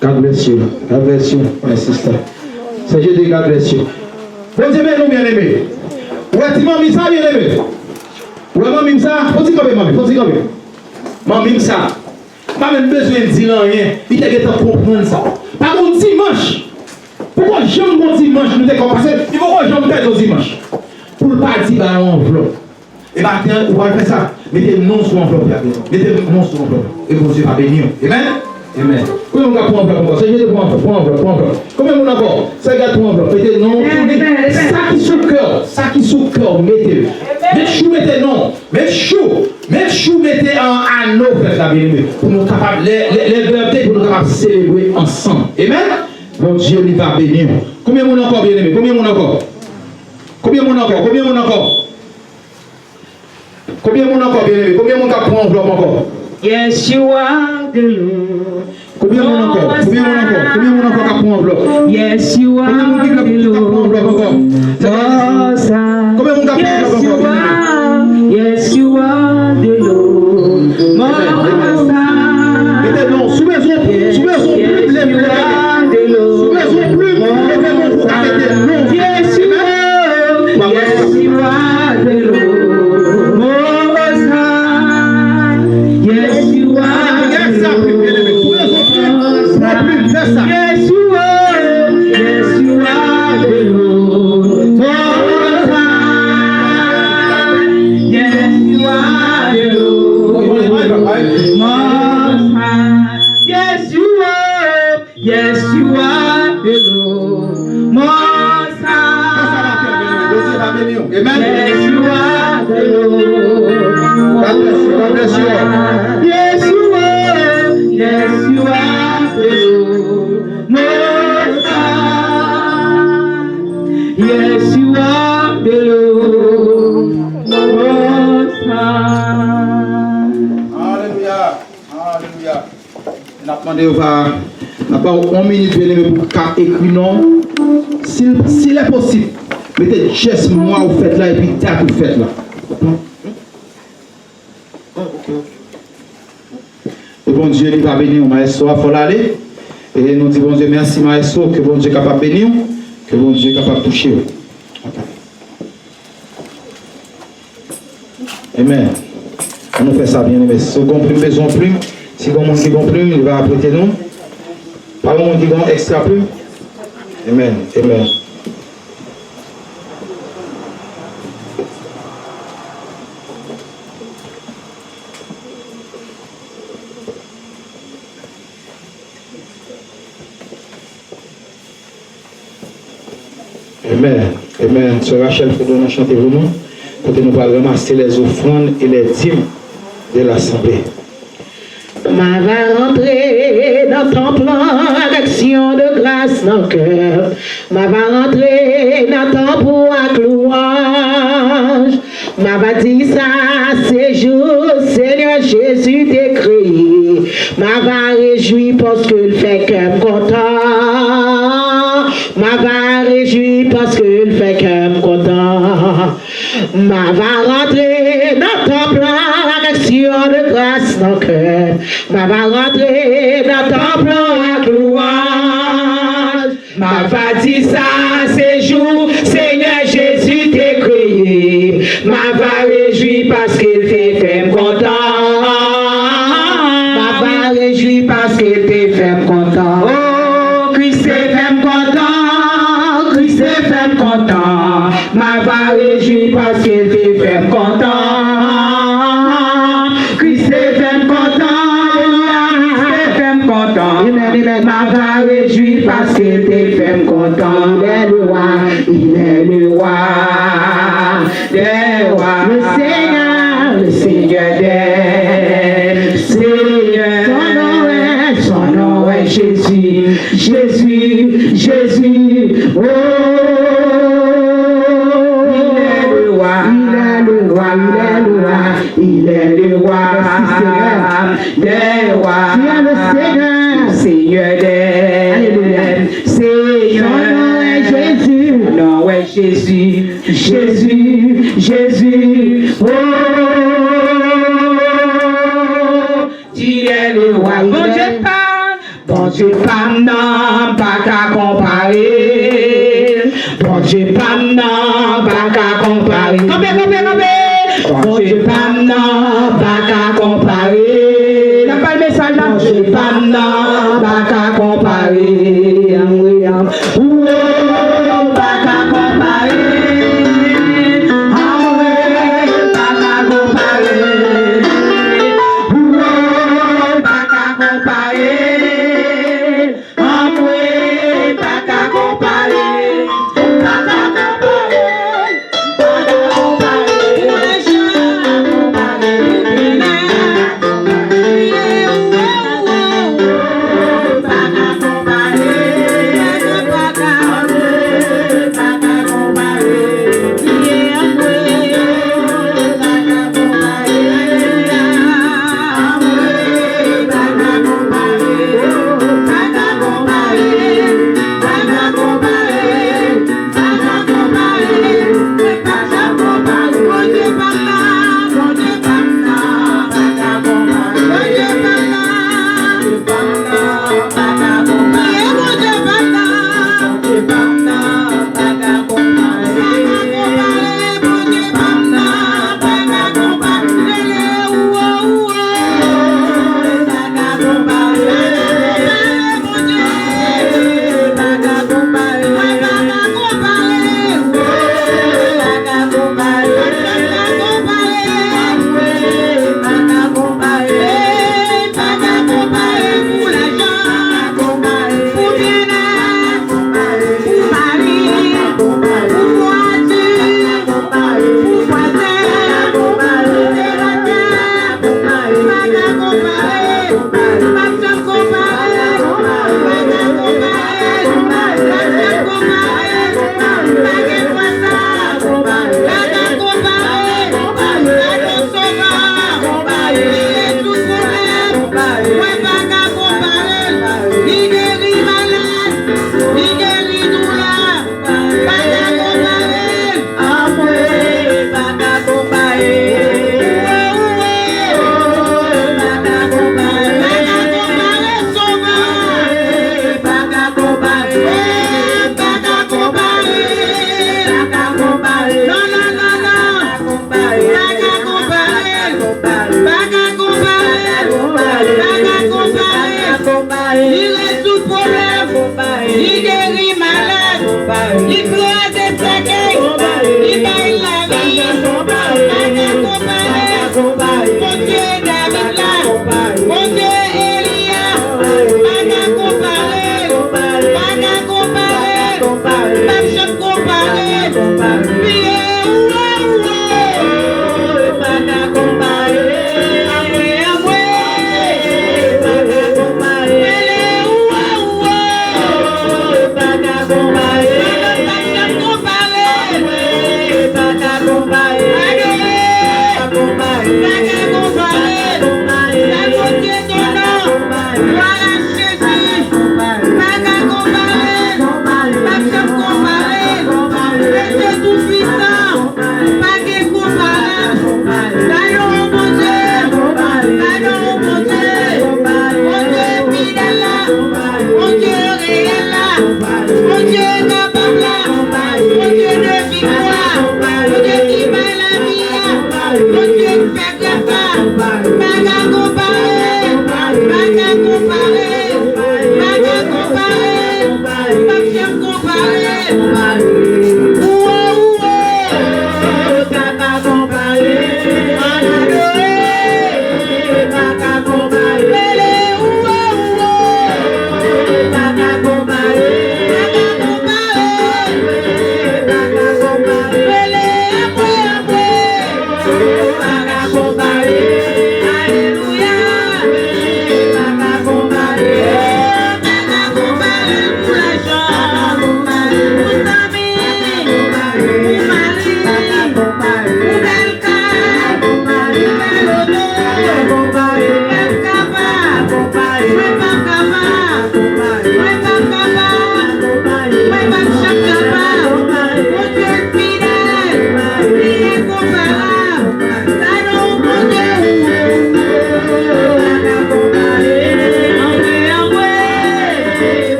God bless you. God bless you, my sister. C'est Dieu de God bless you. Bon Dieu, nous bien aimés. Ouais, tu m'as mis ça, bien aimé. Ouais, m'as mis ça. Faut dire combien, faut dire combien. M'as mis ça. Pas même besoin de dire rien. Il t'a qu'à comprendre ça. Par contre, dimanche. Pourquoi j'aime mon dimanche nous décompenser? Il faut que j'aime faire au dimanche. Pour ne pas dire bah enveloppe. Et maintenant, on va faire ça. Mettez non sur l'enveloppe. Mettez non sur l'enveloppe. Et bon Dieu va bénir. Amen. Amen. Combien on a pour enveloppe encore? C'est juste pour enveloppe. Combien on a encore? C'est gars pour enveloppe. Mettez non. Ça qui sous le cœur. Ça qui sous le cœur. Mettez. Mettez chou, mettez non. Mettez chou, mettez un anneau. Pour nous capables, les birthdays, pour nous capables de célébrer ensemble. Amen. Bon Dieu, il va bénir. Combien on a encore, bien aimé? Combien on a encore? Combien on a encore, bien aimé? Combien on a pour enveloppe encore? Yes, you are the Lord. Combien on a encore pour enveloppe? Yes, you are the Lord. Combien on a pour enveloppe? Yes, you are the Lord. Mettez non, soumets son plume, Yes, you are the Lord. Yes, you are the Lord. Most high. Yes, you are the Lord. Yes, you are. Yes, you are the Lord. Most high. Yes, you are the Lord. Most high. Yes, you are. Yes, you are the Lord. Most high. Amen. Yes, you are the Lord. God bless you all. Yes, you are. Yes, you are the Lord. Most high. Yes, you are the Lord. Most high. Alléluia. Alléluia. On a demandé, on n'a pas 1 minute pour écrire non. S'il est possible, mettez juste moi au fait là et puis date au fait là. Et bon Dieu, il va bénir, maestro, il faut l'aller. Et nous disons, bon Dieu, merci, maestro, que bon Dieu est capable de bénir, que bon Dieu est capable de toucher. Amen. On nous fait ça bien, mais si on comprime besoin plume, si on monde qui comprime, il va apprêter nous. Pas le monde qui a extra plume. Amen. Amen. Amen. Amen. Sœur Rachel, il faut nous chanter pour nous. Quand nous allons ramasser les offrandes et les dîmes de l'Assemblée. Ma va rentrer dans ton plan, action de grâce dans le cœur. Ma va rentrer dans ton pour à louange. Ma va dire ça, c'est jour, Seigneur Jésus t'est créé. Ma va réjouir parce que le fait qu'elle content. Ma va réjouir parce que le fait qu'elle content. Ma va rentrer dans ton plan, action de grâce dans le cœur. Ma va rentrer dans ton plan à louange. Ma va dire ça, c'est jour, Seigneur Jésus t'est créé. Ma va réjouir parce qu'il fait content. Ma va réjouir parce qu'il fait content. Oh, Christ fait content, Christ fait content. Ma va réjouir parce qu'il fait content. Christ fait content. Ma va réjouir parce qu'il t'est fait content. Il est le roi, il est le roi des rois. Le Seigneur des Seigneurs. Son nom est Jésus, Jésus, Jésus. Oh, il est le roi, il est le roi, il est le roi des rois. Il est le Seigneur. Seigneur des Seigneurs, Jésus, non ouais Jésus, Jésus, Jésus, oh, tu es le roi, bon Dieu pas non, pas qu'à comparer, bon Dieu pas non, pas qu'à comparer, bon Dieu pas non, pas qu'à comparer, n'a pas le message là, bon Dieu pas non, pas qu'à comparer, pas qu'à comparer, Comparer,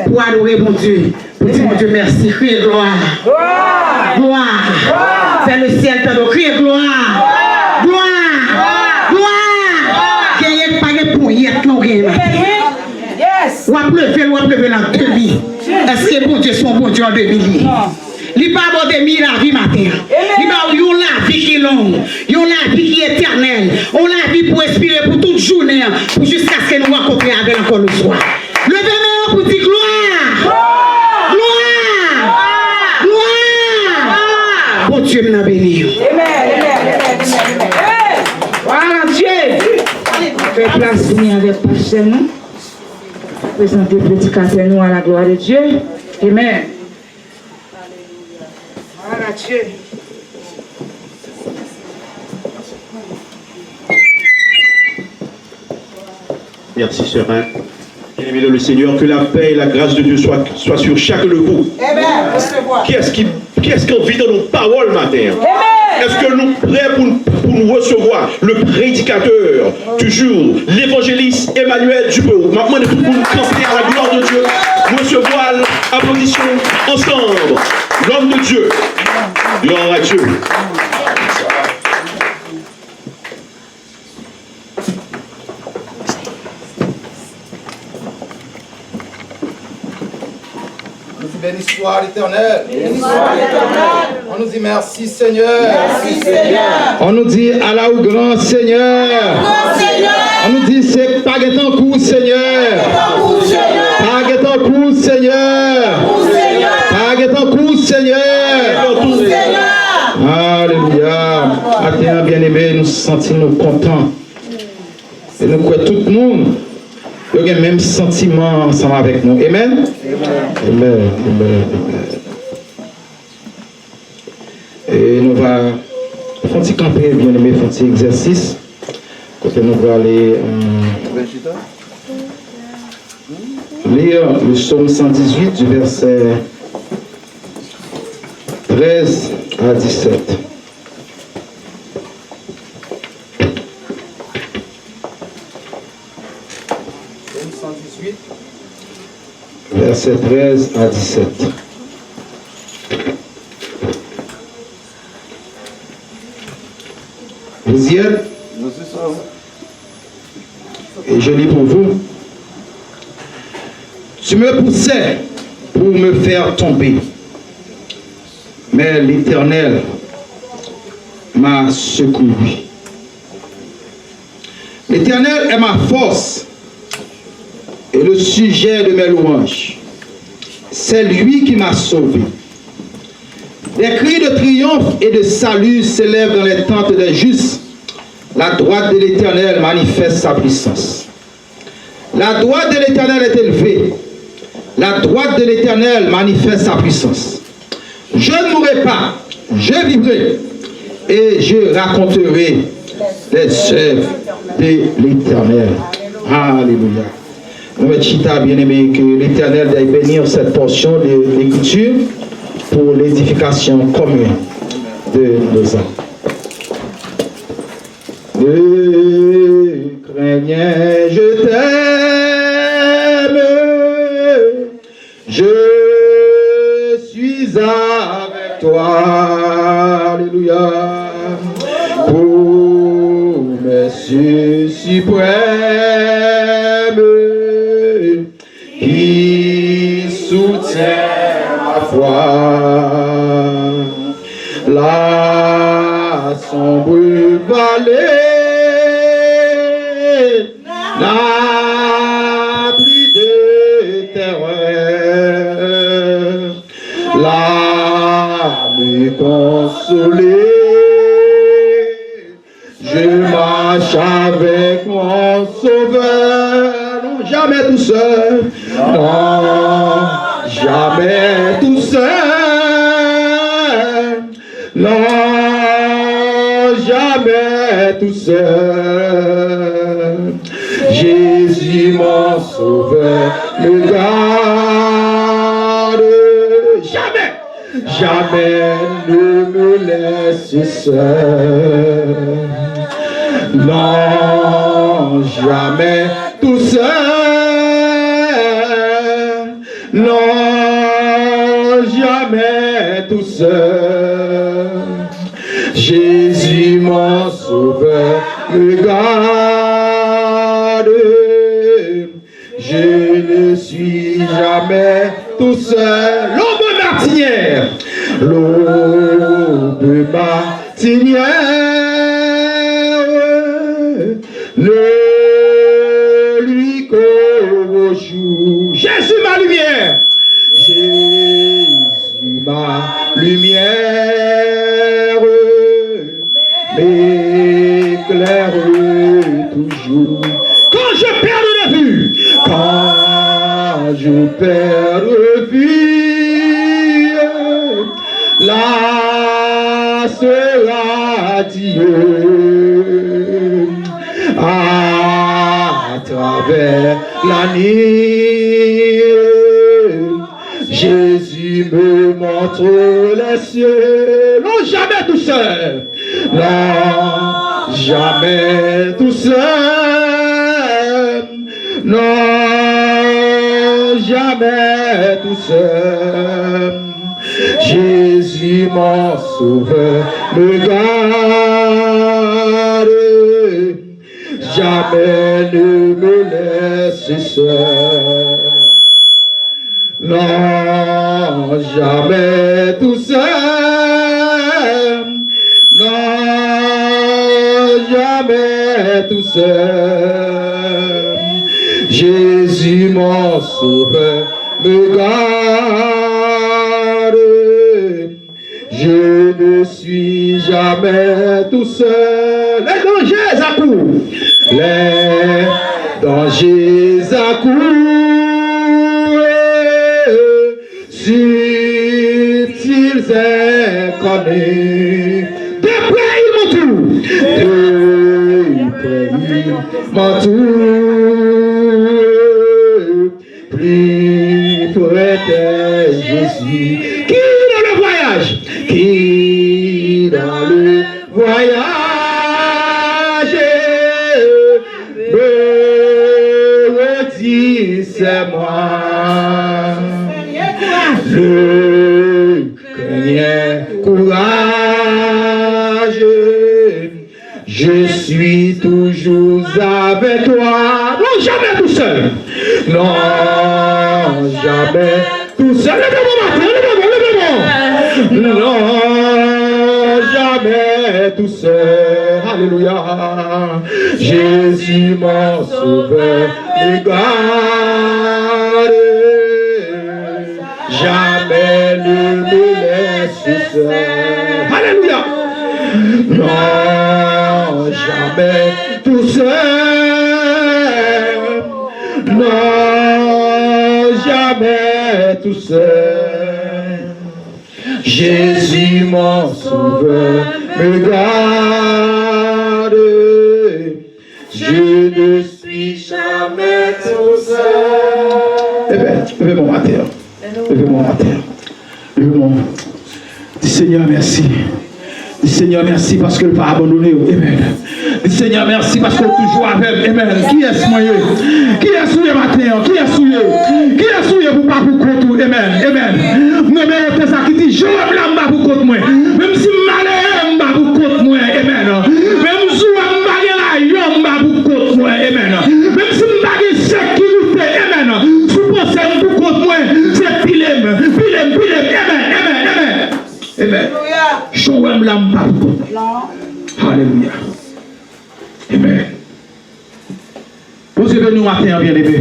Pour adorer mon Dieu. Pour dire mon Dieu merci. Criez gloire. Gloire. Fais le ciel t'adore. Criez gloire. Gloire. Gloire. Qu'il n'y ait pas de pouillette non rien. Ou à pleuver dans 2000. Est-ce que bon Dieu son bon Dieu en 2000? Il pas aborder la vie matin. Il va yon la vie qui est longue, yon la vie qui est éternelle, on la vie pour respirer pour toute journée, pour jusqu'à ce que nous rencontrions avec encore le soir. Levez-moi pour dire gloire. Gloire. Gloire. Bon Dieu m'a béni. Amen. Voilà Dieu. Faites place pour nous avec pasteur nous. Présenter le prédicateur nous à la gloire de Dieu. Amen. Voilà Dieu. Merci, Sœur Anne. Bien-aimé dans le Seigneur, que la paix et la grâce de Dieu soient sur chacun de vous. Qui est-ce qui vit dans nos paroles matin? Est-ce que nous sommes prêts pour nous recevoir le prédicateur du jour, l'évangéliste Emmanuel Dupéau? Maintenant, nous pouvons nous camper à la gloire de Dieu, recevoir l'applaudissement ensemble. L'homme de Dieu. Gloire à Dieu. Béni soit l'Éternel. On nous dit merci Seigneur. On nous dit Allah au grand Seigneur. Grand Seigneur. coup, Seigneur. Pague ton coup, Seigneur. Pague ton coup, Seigneur. Alléluia. Attends, bien-aimé, nous sentons contents. Et nous croyons tout le monde. Il y a le même sentiment ensemble avec nous. Amen. Amen. Et nous allons faire un petit camper, bien-aimé, faire un petit exercice. Côté nous allons aller lire le psaume 118 du verset 13 à 17. Verset 13 à 17. Vous y êtes? Et je lis pour vous. Tu me poussais pour me faire tomber, mais l'Éternel m'a secouru. L'Éternel est ma force et le sujet de mes louanges. C'est lui qui m'a sauvé. Des cris de triomphe et de salut s'élèvent dans les tentes des justes. La droite de l'Éternel manifeste sa puissance. La droite de l'Éternel est élevée. La droite de l'Éternel manifeste sa puissance. Je ne mourrai pas, je vivrai et je raconterai les œuvres de l'Éternel. Alléluia. Nous chita bien aimé que l'Éternel aille bénir cette portion de l'écriture pour l'édification commune de nos âmes. Ne craignez, je t'aime, je suis avec toi, alléluia, promesse suprême qui soutient ma foi. La sombre vallée n'a plus de terreur, l'âme consolée, je marche avec mon sauveur, non jamais tout seul, non jamais tout seul. Non, jamais tout seul. Jésus mon sauveur me garde. Jamais, jamais ne me laisse seul. Non, jamais tout seul. Non, jamais tout seul. Jésus mon sauveur me garde. Je ne suis jamais tout seul. L'aube martinière, l'aube martinière, ne lui qu'au jour. Jésus ma lumière, Jésus ma lumière, m'éclaire toujours. Quand je perds de vue, quand je perds de vue, là sera Dieu à travers la nuit. Jésus me montre les cieux. Non, jamais tout seul. Non, jamais tout seul. Non, jamais tout seul. Jésus mon sauveur me garde. Jamais ne me laisse seul. Non, jamais tout seul. Non, jamais tout seul. Jésus mon sauveur me garde. Je ne suis jamais tout seul. Les dangers accourent. Les dangers accourent. Subtils inconnus. De près ils m'entourent. De près ils m'entourent. Plus près de Jésus. Qui dans le voyage? Qui dans le voyage me redit c'est moi. Le craignez courage, je suis toujours avec toi. Non, jamais tout seul. Non, jamais tout seul. Non, jamais tout seul. Alléluia. Jésus mon sauveur me garde. Jamais ne me laisse seul. Alléluia. Non, jamais tout seul. Non, jamais tout seul. Jésus mon sauveur me garde. Je ne suis jamais tout seul. Eh bien, levez mon matin. Levez mon matin. Levez mon. Dis Seigneur, merci. Dis Seigneur, merci parce que ne pas abandonné. Amen. Dis Seigneur, merci parce que toujours avec. Amen. Qui est souillé? Qui est souillé matin? Qui est souillé? Qui est souillé pour pas pour compte? Amen. Amen. Moi-même, c'est ça qui dit, je vais me pour compte moi. Même si malheur, je vais pour compte moi. Amen. Même si je vais pour compte moi. Amen. Même si je vais sécurité. Amen. Si vous pensez pour compte moi, c'est pilem. Pilem. Amen. Amen. Amen. Amen. Je vais me pour compte. Alléluia. Amen. Vous êtes venus matin, bien aimé.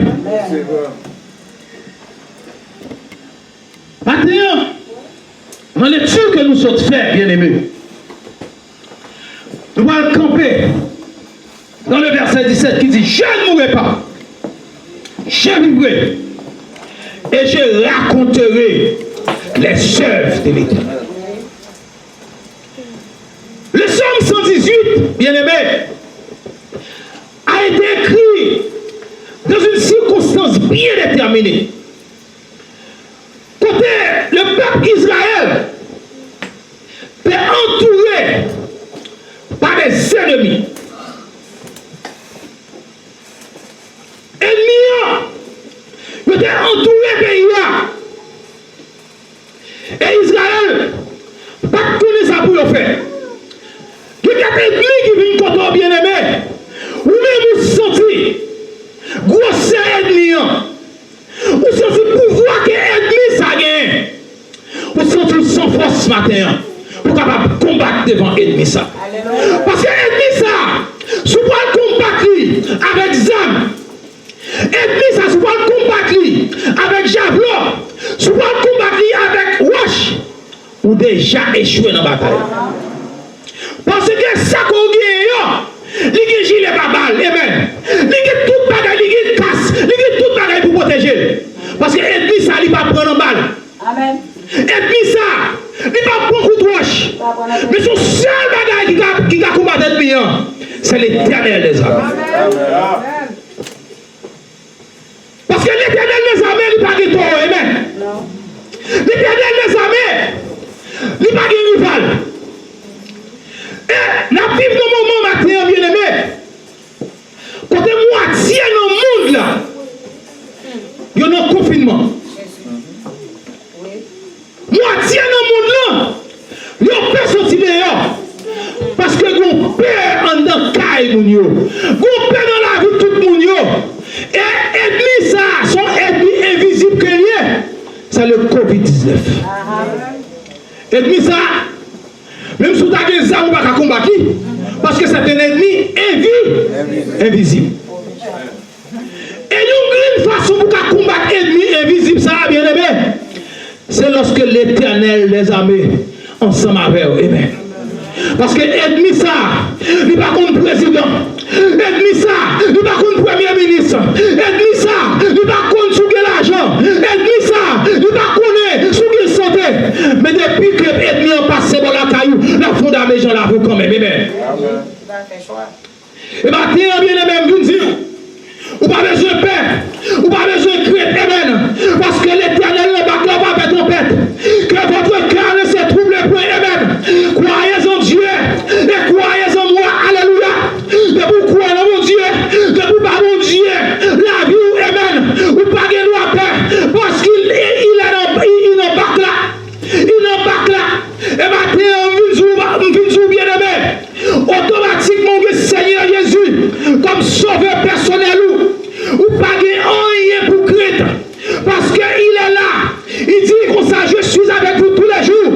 Matin, dans l'étude que nous sommes faits, bien aimés, nous allons camper dans le verset 17 qui dit: je ne mourrai pas, je vivrai et je raconterai les œuvres de l'Éternel. Le psaume 118, bien aimé, a été écrit dans une circonstance bien déterminée. Côté le peuple Israël est entouré par des ennemis. Ennemis, ils étaient entourés pays. Et Israël, pas connaître ça pour le faire. Il y a des ennemis qui viennent contre bien aimé. Ou même vous sentez grosse ennemi. Vous sentez pouvoir que ennemi ça gagne. Vous sentez sans force ce matin pour capable combattre devant ennemi ça. Parce que ennemi ça, si vous pouvez combattre avec zam, ennemi ça, si vous pouvez combattre avec javelot, si vous pouvez combattre avec roche, ou déjà échoué dans la bataille. Parce que ça qu'on gagne, il y a gilet babal, amen. Il y a tout bagage, il y a casse, il y a tout bagage pour protéger. Parce que l'ennemi ça, il va prendre en balle. Amen. L'ennemi ça, il va prendre coup de roche. Mais son seul bagage qui va combattre l'ennemi, c'est l'Éternel des armées. Parce que l'Éternel des armées, il n'a pas de tort, amen. L'Éternel des armées, il n'a pas de rival. Et la Bible dans mon moment matin, bien aimé, quand moitié dans le monde là, il y a un confinement. Moitié dans le monde là, il y a pas sorti dehors. Parce que vous peur en dans caille moun yo. Vous peur dans la vie tout moun yo. Et ennemi ça, son ennemi invisible que lié, c'est le COVID-19. Ennemi ça, même si vous avez des armes, vous ne pouvez pas combattre. Parce que c'est un ennemi invisible. Et nous, seule façon pour combattre l'ennemi invisible, ça, bien aimé, c'est lorsque l'Éternel les a mis ensemble avec eux. Amen. Parce que l'ennemi, ça, il n'est pas comme président. L'ennemi, ça, il n'est pas comme premier ministre. L'ennemi, ça, il n'est pas comme sous l'argent. L'ennemi, ça, il n'est pas comme sous quelle santé. Mais depuis que l'ennemi a passé dans la caillou, la fondation des gens la vaut quand même. Amen. Et maintenant, bien aimé, vous dire, ou pas besoin de paix, ou pas besoin de crainte, amen. Parce que l'Éternel ne va pas faire trompette. Que votre cœur ne se trouble point, amen. Croyez en Dieu et croyez en moi, alléluia. De vous croire en mon Dieu, de vous pas mon Dieu, la vie, amen. Ou pas de nous à paix, parce qu'il embarque là. Il embarque là. Et maintenant, on vient bien aimé. Automatiquement, le Seigneur Jésus, comme sauveur personnel, ou pas rien pour craindre. Parce qu'il est là. Il dit comme ça, je suis avec vous tous les jours,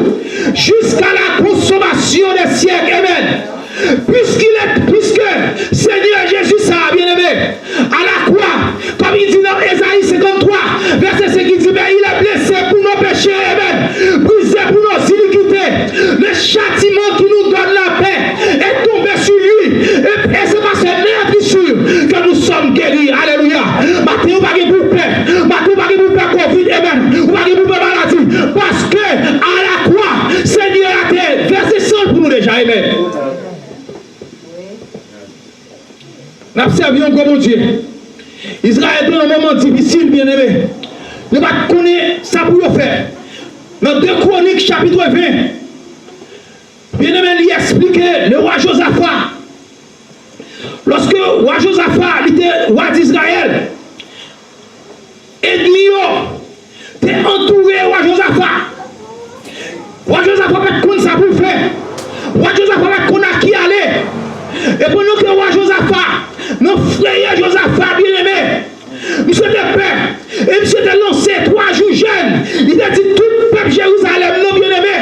jusqu'à la consommation des siècles. Amen. Puisque Seigneur Jésus, ça a bien aimé, à la croix, comme il dit dans Ésaïe 53, verset 5, il dit, mais il est blessé pour nos péchés, amen, brisé pour nos iniquités. Le châtiment qui nous donne la paix est tombé sur lui. Et c'est parce que c'est bien sûr que nous sommes guéris. Alléluia. Maintenant, on va gagner pour paix. Maintenant, on va gagner pour paix Covid, amen. On va gagner pour paix maladie. Parce que à la croix, Seigneur a été versé sang pour nous déjà, amen. Nous observons comme Dieu. Israël est dans un moment difficile, bien aimé. Nous ne connaissons pas ça pour faire. Dans 2 Chroniques, chapitre 20, bien aimé, il explique le roi Josaphat. Lorsque le roi Josaphat était roi d'Israël, ennemi était entouré roi Josaphat. Roi Josaphat ne connaît ça pour faire. Roi Josaphat ne connaît qui aller. Et pendant que le roi Josaphat, notre frère Josaphat bien-aimé, monsieur de paix, et monsieur de lancé 3 jours jeunes, il a dit tout le peuple Jérusalem, non bien-aimé,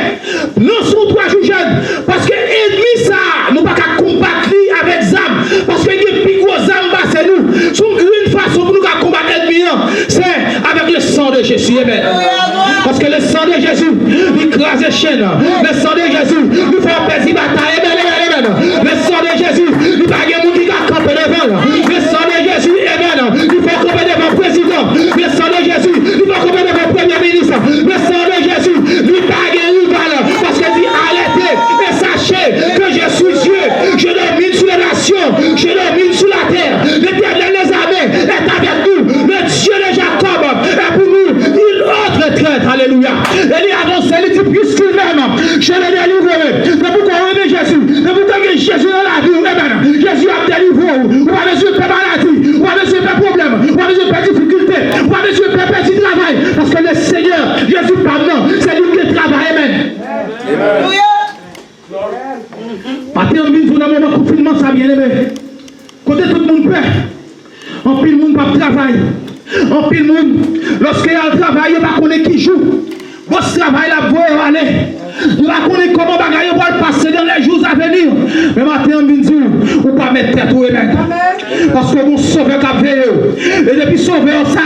non sont 3 jours jeunes, parce que l'ennemi ça, nous ne pouvons pas combattre avec zam, parce que les plus gros zam, c'est nous. Son une façon pour nous combattre l'ennemi, c'est avec le sang de Jésus, amen. Parce que le sang de Jésus, il crase les chaînes, le sang de Jésus, il fait plaisir bataille, amen. Le sang de Jésus, il n'y a pas de monde qui a campé devant. Le sang de Jésus, amen. Il faut camper devant le président. Le sang de Jésus, il faut camper devant le premier ministre. Le sang de Jésus, il n'y a pas de rival. Parce qu'il dit arrêtez et sachez que je suis Dieu. Je domine sur les nations. Je domine sur la terre. L'Éternel des armées est avec nous. Le Dieu de Jacob est pour nous. Il autre traite. Alléluia. Et il avance, il dit puisqu'il m'aime, je le délivrerai. Mais pourquoi on aime Jésus? Mais pourquoi Jésus dans la vie, amen. Jésus a délivré. Vous avez besoin de maladie. Vous avez besoin de problème. Vous avez besoin de difficulté. Vous avez besoin de petit travail. Parce que le Seigneur, Jésus pardon, c'est lui qui travaille. Amen. Maintenant, on vit dans un moment de confinement, ça bien aimé. Côté tout le monde peur. En pile monde pas travail. En pile monde, lorsqu'il y a le travail, il ne va pas connaître qui joue. Votre travail là, vous allez. Il va connaître comment bagaille va le passer dans les jours à venir. Mais maintenant, on vient dire, on ne pas mettre tête au amen. Parce que mon sauveur a veillé. Et depuis sauveur ça,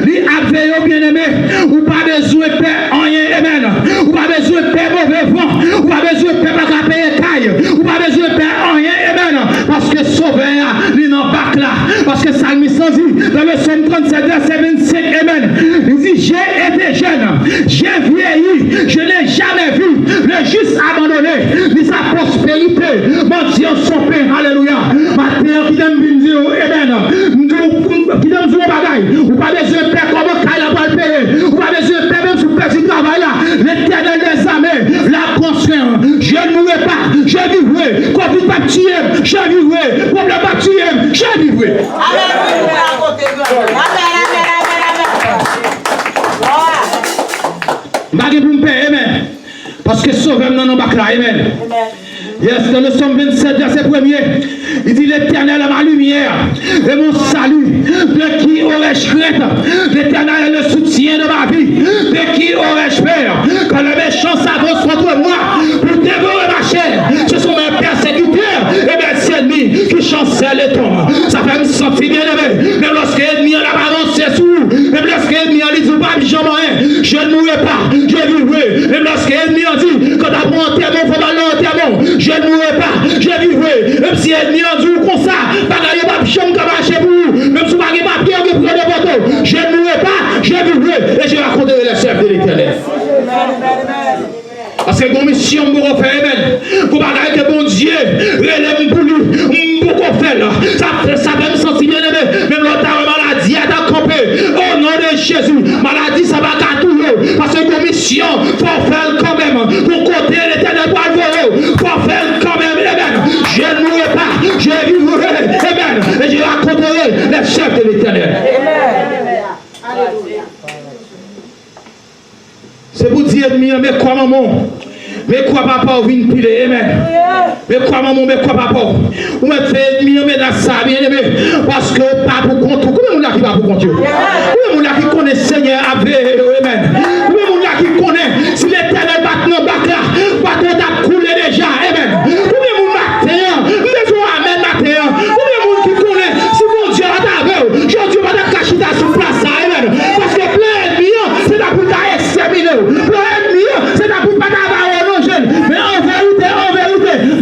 il a veillé bien aimé. On pas besoin de paix en rien, amen. On pas besoin de paix mauvais vent. On pas besoin de paix pas payer caille. On pas besoin de paix en rien, amen. Parce que sauveur, il n'embarque là. Parce que ça me dit dans le Psaume 37, verset 25, amen. Il dit, j'ai été jeune, j'ai vieilli, je n'ai jamais vu le juste abandonné, ni sa prospérité, mendiant son pain, alléluia. Maintenant, qui donne une dire, amen, qui donne une bagaille, ou pas besoin de paix, comment qu'elle va le payer, ou pas besoin de paix, même sur le petit travail là, l'Éternel des armées, la conscience, je ne mourrai pas, je vivrai, Covid pas tuer, je vivrai, problème pas tuer, je vivrai. Amen. Pour me payer, amen. Parce que sauveur non non bakla, amen. Yes, dans le Psaume 27, verset 1er, il dit l'Éternel est ma lumière et mon salut. De qui aurais-je crainte? L'Éternel est le soutien de ma vie. De qui aurais-je peur? Quand le méchant s'avance contre moi pour dévorer ma chair, ce sont mes persécuteurs et mes ennemis qui chancellent et tombent. Ça fait me sentir bien aimé. Mais lorsque l'ennemi en a avancé sur les chefs de l'Éternel. C'est pour dire, mais quoi maman? Mais quoi papa ou vient piler, amen. Mais quoi maman, mais quoi papa? Ou me fait ennemi, mais dans ça, bien aimé. Parce que pas pour compte. Combien de gens qui va pour compte? Combien de gens qui connaissent Seigneur avec, amen. Combien de gens qui connaissent si l'Éternel bat dans bac là, bateau t'a coulé déjà, amen. Combien de gens matin, mais on amen matin. Combien de gens qui connaissent si mon Dieu va t'avoir, Dieu va te cacher ta sous place, amen. Parce que plein d'ennemis, c'est là pour t'exterminer. Plein d'ennemis, c'est là pour pas t'avoir. Mais en vérité,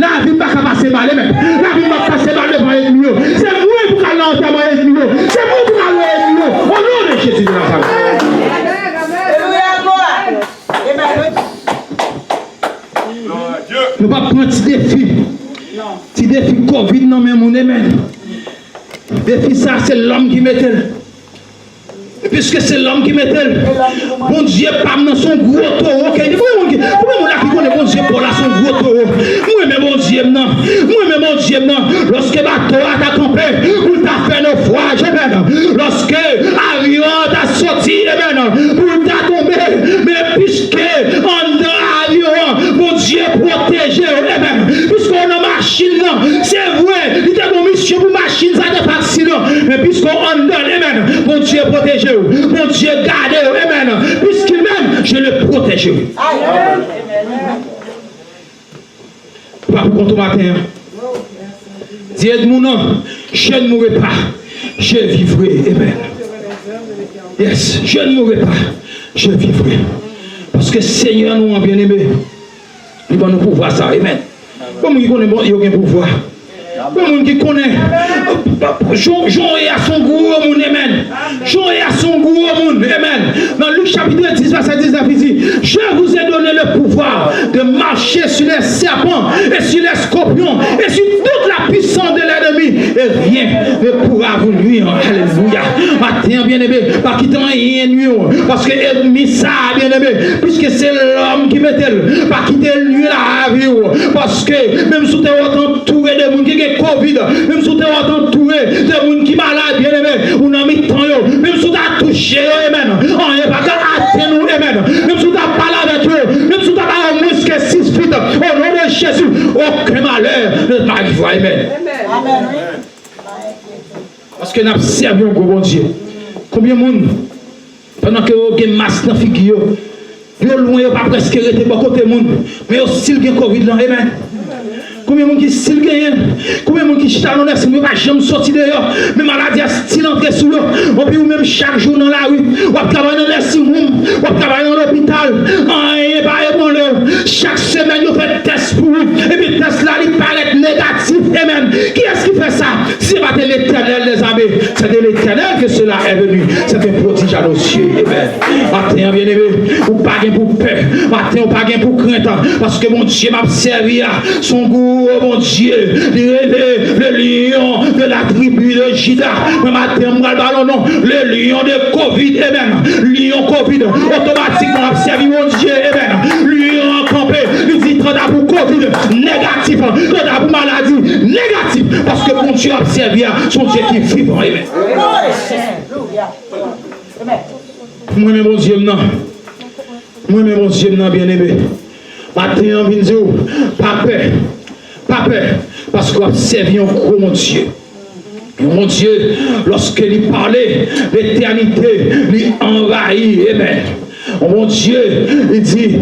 la vie ne va pas passer mal, la vie ne va pas passer mal devant les ennemis. C'est moi pour aller en terre les ennemis. C'est moi pour aller les ennemis. Au nom de Jésus de Nazareth. Nous ne pouvons pas prendre petit défi. Petit défi Covid, non, mais mon amen. Défi ça, c'est l'homme qui met elle. Puisque c'est l'homme qui met elle. Bon Dieu, pas dans son gros taureau. Pourquoi on qui connaît bon Dieu pour là son gros taureau? Moi, mais bon Dieu, non. Moi, mais bon Dieu, non. Lorsque bateau a campé, pour t'a fait naufrage, lorsque avion t'a sorti, pour t'a tombé, mais puisque en dans l'avion, bon Dieu protégé, puisqu'on a machine, c'est vrai, il était bon mission pour machine, ça n'est pas accident. Mais puisqu'on donne, bon Dieu protégé. Mon Dieu garde, amen. Puisqu'il m'aime, je le protège. Pas pour contre matin. Dieu mon nom, je ne mourrai pas, je vivrai, amen. Yes, je ne mourrai pas, je vivrai. Parce que Seigneur nous a bien aimé. Il va nous pouvoir ça, amen. Comme il connaît, il y a un pouvoir. Comme qui connaît, Jean est à son goût au monde, amen. Jean est à son goût au monde, amen. Dans Luc chapitre 10, verset 19, il dit, je vous ai donné le pouvoir de marcher sur les serpents et sur les scorpions et sur toute la puissance de l'ennemi. Et rien ne pourra vous nuire. Alléluia. Matin, bien aimé, pas quitter rien nuire. Parce que ennemi ça, bien aimé, puisque c'est l'homme qui met elle, pas quitter nuire la vie. Parce que même si tu es entouré de monde qui Covid, même si tu es entouré de gens qui sont malades, bien aimé, ou dans le temps, même si tu as touché, amen, on n'est pas qu'à nous, amen, même si tu as parlé avec eux, même si tu as parlé moins que 6 feet, au nom de Jésus, aucun malheur ne t'arrivera, amen. Parce que nous avons servi un gros bon Dieu. Combien de monde, pendant que vous avez masse dans la figure, vous avez loin, pas presque arrêté pour côté monde, mais aussi il y a Covid là, amen. Combien de gens qui s'il gagnent? Combien de gens qui chita dans l'air? Pas jamais sorti dehors. Mais maladie a style entré sous l'eau. On peut même chaque jour dans la rue. On travaille dans l'air on travaille dans l'hôpital. Rien pas bon. Chaque semaine, on fait test pour vous. Et puis test là, il paraît négatif. Amen. Qui est-ce qui fait ça? C'est pas de l'Éternel, les amis. C'est de l'Éternel que cela est venu. C'est un prodige à nos yeux. Amen. Matin, bien aimé, ou pas pour peur. Matin, ou pas pour crainte. Parce que mon Dieu m'a servi à son goût. Oh mon Dieu, le lion de la tribu de Juda, le matin, non, le lion de Covid, amen. Lion Covid, automatiquement observé, mon Dieu, amen. Lion campé, il dit quand t'as pour Covid, négatif, quand t'as pour maladie, négatif, parce que mon Dieu observe son Dieu qui vit, amen. Moi-même, mon Dieu, non. Moi-même, mon Dieu, non, bien aimé. Matin, on vient dire, pas peur. Pas peur, parce qu'on a servi un gros mon Dieu. Et mon Dieu, lorsqu'il parlait, l'éternité lui envahit. Amen. Oh mon Dieu, il dit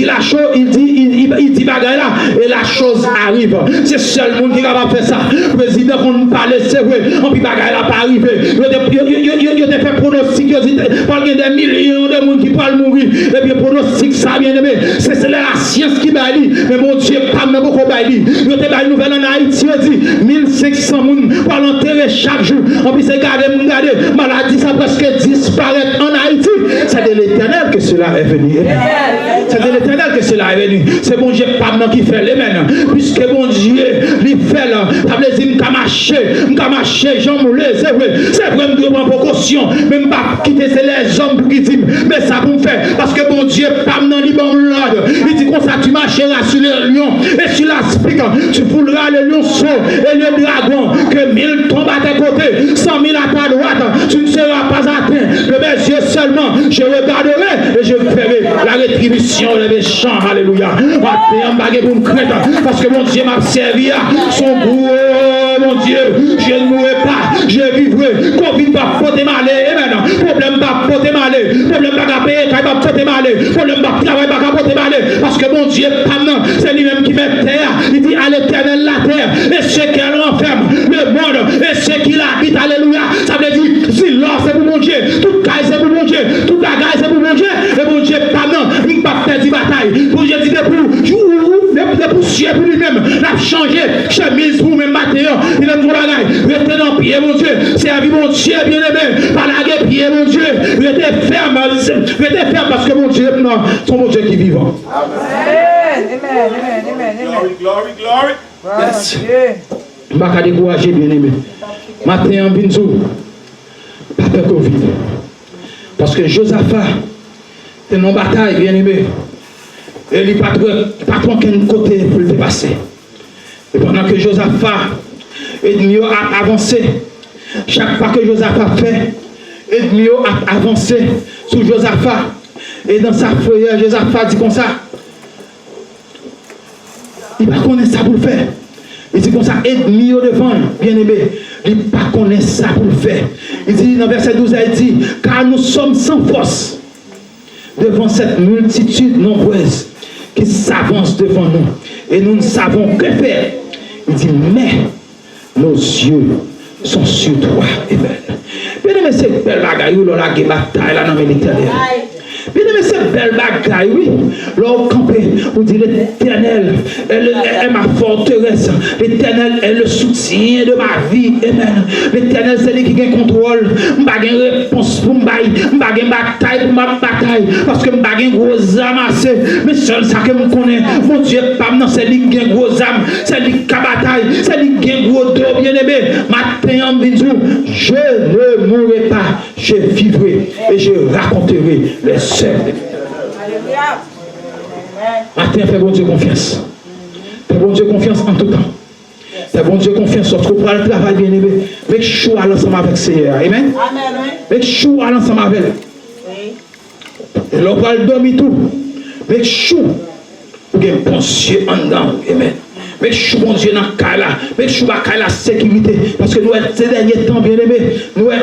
la chose, il dit bagaille là, et la chose arrive. C'est seul monde qui va faire ça. Le président qu'on nous parlait, c'est vrai, on peut bagaille là pas arriver. Il a fait pronostic, il dit, il y a des millions de monde qui peuvent mourir. Et puis pronostic ça, bien aimé, c'est la science qui m'a dit. Mais mon Dieu, pas même beaucoup m'a dit. Il y a des nouvelles en Haïti, il dit, 1500 personnes pour l'enterrer chaque jour. On peut se garder, maladie, ça presque disparaît. En Haïti, c'est de l'Éternel que cela est venu. C'est de l'Éternel que cela est venu. C'est bon Dieu pas qui fait les mains. Puisque bon Dieu, il fait là. Ça veut dire m'a marché, Jean Moulé, c'est vrai. C'est vrai, je prends précaution. Même pas quitter les hommes qui disent, mais ça vous fait. Parce que bon Dieu, pas dans l'Iban l'ordre. Il dit comme ça, tu marcheras sur le lion et sur la spique. Tu fouleras le lionceau et le dragon. Que 1000 rétribution les méchants. Alléluia. Matin, baguette pour me craindre. Parce que mon Dieu m'a servi. Son goût, mon Dieu, je ne mourrai pas. Je vivrai. Covid va porter malheur. Amen. Problème va porter malheur. Problème va payer. Quand va porter malheur. Problème va travailler. Va porter malheur. Parce que mon Dieu, c'est lui-même qui met terre. Il dit à l'éternel la terre. Et ce qu'elle renferme, le monde. Et ce qu'il habite. Alléluia. Ça veut dire, si l'or c'est pour mon Dieu. Tout caille c'est pour mon Dieu. Tout bagaille c'est pour mon Dieu. Et mon Dieu, il ne va pas faire de bataille. Pour Dieu dit, pour suer pour lui-même. Il a changé. Chemise pour même matin. Il a pour la gaille. Restez dans le pied, mon Dieu. Servi mon Dieu, bien aimé. Par la pied, mon Dieu. Restez ferme. Restez ferme parce que mon Dieu, non, c'est mon Dieu qui est vivant. Amen. Glory. Yes. Je ne vais pas décourager, bien aimé. Matin en Binzou. Pas peur Covid. Parce que Josaphat, c'est une bataille, bien aimé. Et il n'y a pas qu'un côté pour le dépasser. Et pendant que Josaphat est mieux à avancer, chaque pas que Josaphat fait, est mieux à avancer sur Josaphat. Et dans sa prière, Josaphat dit comme ça. Il ne connaît ça pour le faire. Il dit comme ça, aide mieux devant, bien aimé. Il ne connaît ça pour le faire. Il dit dans verset 12, il dit, car nous sommes sans force devant cette multitude nombreuse qui s'avance devant nous. Et nous ne savons que faire. Il dit, mais nos yeux sont sur toi. Amen. Bien aimé, c'est belle bagaille, où l'on a une bataille là dans l'Éternel. Bien aimé, c'est belle bagaille, oui. L'on campé, on dit l'Éternel est ma forteresse. L'Éternel est le soutien de ma vie. Amen. L'Éternel, c'est lui qui a contrôle. Je n'ai pas de réponse pour moi. Je n'ai pas de bataille pour ma bataille. Parce que je n'ai pas de gros amassé. Mais seul ça que je connais. Mon Dieu, c'est lui qui a gros âme. C'est lui qui a bataille. C'est lui qui a gros dos. Bien aimé, matin en bisou, je ne mourrai pas. Je vivrai et je raconterai les œuvres. Matin, fais bon Dieu confiance. Fais bon Dieu confiance en tout temps. Fais bon Dieu confiance sur tout pour le travail, bien aimé. Make sure à l'ensemble avec le Seigneur. Amen. Make sure à l'ensemble avec. Et l'on va le dormir tout. Make sure pour qu'il y ait un bon Dieu en dedans. Amen. Mais je suis bon Dieu dans le cas là. Mais je suis dans la sécurité. Parce que nous, ces derniers temps, bien aimés, nous sommes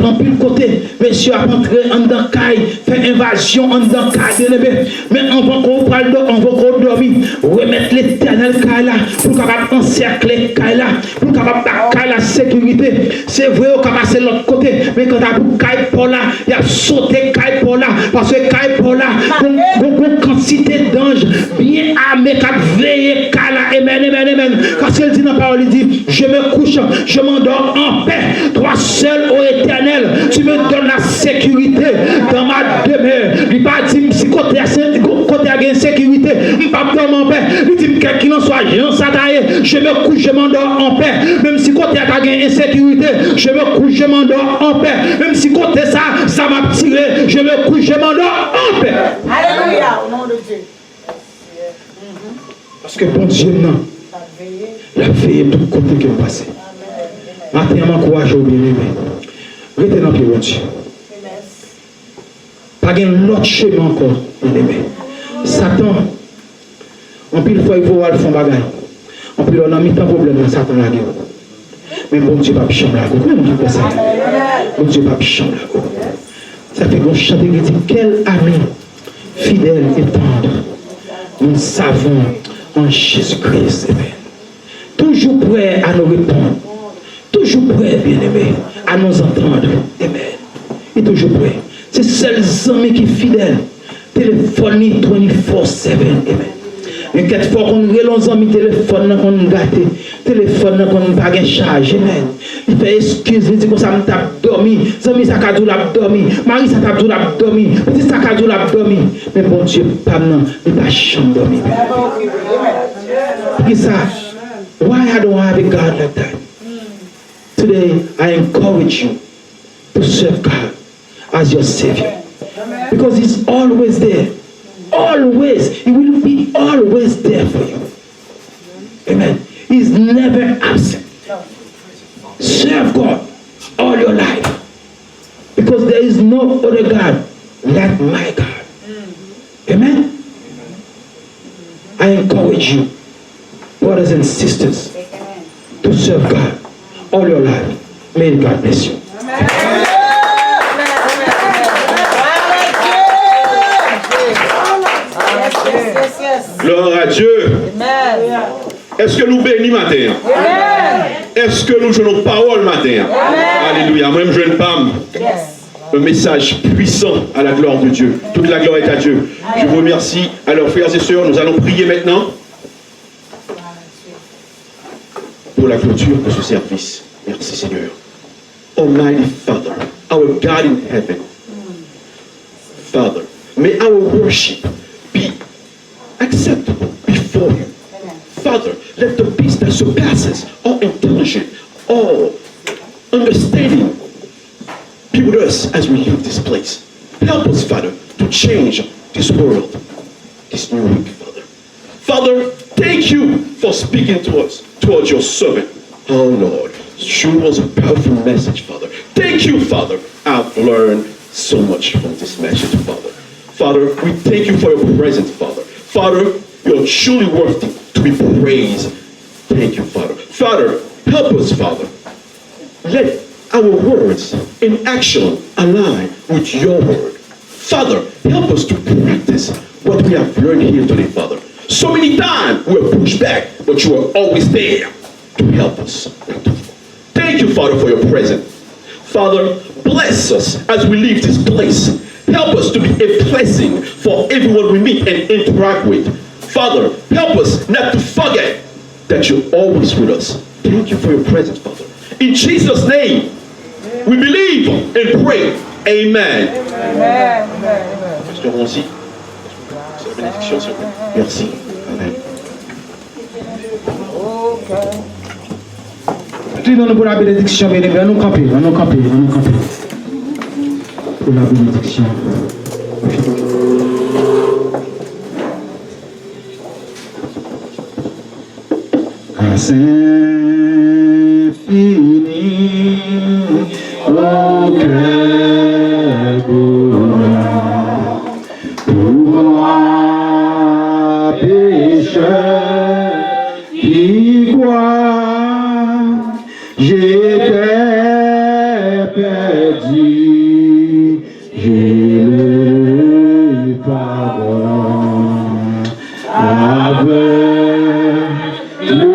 en pile côté. Monsieur a rentré en dedans le cas, fait invasion en dedans le cas, bien aimé. Mais on va qu'on dormir, remettre l'éternel cas là, pour capable encercler le cas là, pour capable faire la sécurité. C'est vrai, on va passer de l'autre côté. Mais quand on a pour cas pour là, il y a sauté cas pour là. Parce que cas pour là, une quantité d'anges bien armés qui veillent cas là. Amen. Parce qu'il dit dans la parole, il dit, je me couche, je m'endors en paix. Toi seul, ô Éternel, tu me donnes la sécurité dans ma demeure. Il n'a pas dit, si côté a une sécurité, je ne pas dormir en paix. Il dit, quel qu'il en soit, je me couche, je m'endors en paix. Même si côté a une insécurité, je me couche, je m'endors en paix. Même si côté ça m'a tiré, je me couche, je m'endors en paix. Alléluia, au nom de Dieu. Parce que bon Dieu, non. Il a veillé tout côté qui est passé. Matin, je m'encourage au bien-aimé. Restez dans le pied, bon Dieu. Pas de l'autre chemin encore, bien-aimé. Satan, en pile fois, il faut aller faire bagaille. En pile, on a mis tant de problèmes dans Satan la guerre. Mais bon Dieu, pas pichon la gueule. Comment on dit ça? Bon Dieu, pas pichon la gueule. Ça fait qu'on chante et dit, quel ami fidèle et tendre nous savons en Jésus-Christ. Toujours prêt à nous répondre. Toujours prêt, bien-aimé, à nous entendre. Amen. Et toujours prêt. C'est seul amis qui est fidèle. Téléphone 24/7. Amen. Mais quelquefois qu'on relance amis téléphone qu'on gâte, téléphone qu'on pas gain charge. Amen. Il fait excuse, il dit comme ça, je tape dormi. Amis ça cadou l'a dormi. Marie ça cadou l'a dormi. Petit ça cadou l'a dormi. Mais bon Dieu, pas non, il pas chambre dormi. Pour ça, why I don't have a God like that? Today I encourage you to serve God as your Savior. Because He's always there. Always. He will be always there for you. Amen. He's never absent. Serve God all your life. Because there is no other God like my God. Amen. I encourage you, brothers and sisters, to serve God all your life. May God bless you. Gloire à Dieu. Est-ce que nous bénissons matin? Est-ce que nous jouons nos paroles matin? Alléluia. Moi-même, je ne parle. Un message puissant à la gloire de Dieu. Toute la gloire est à Dieu. Je vous remercie. Alors, frères et sœurs, nous allons prier maintenant pour la clôture de ce service. Merci Seigneur. Almighty Father, our God in heaven. Father, may our worship be acceptable before you. Father, let the peace that surpasses all intelligence, all understanding be with us as we leave this place. Help us, Father, to change this world, this new week, Father. Father, thank you for speaking to us, towards your servant. Oh, Lord, sure was a powerful message, Father. Thank you, Father. I've learned so much from this message, Father. Father, we thank you for your presence, Father. Father, you're truly worthy to be praised. Thank you, Father. Father, help us, Father. Let our words in action align with your word. Father, help us to practice what we have learned here today, Father. So many times we were pushed back, but you are always there to help us. Thank you, Father, for your presence. Father, bless us as we leave this place. Help us to be a blessing for everyone we meet and interact with. Father, help us not to forget that you're always with us. Thank you for your presence, Father. In Jesus' name, we believe and pray. Amen. Pasteur Roncy, c'est la bénédiction, s'il vous plaît. Merci. Amen. Prions pour la bénédiction, bien-aimés. Nous camper. Pour la bénédiction. Grâce infinie au cœur pour moi, pécheur qui croit, j'étais perdu, j'ai le pardon avec le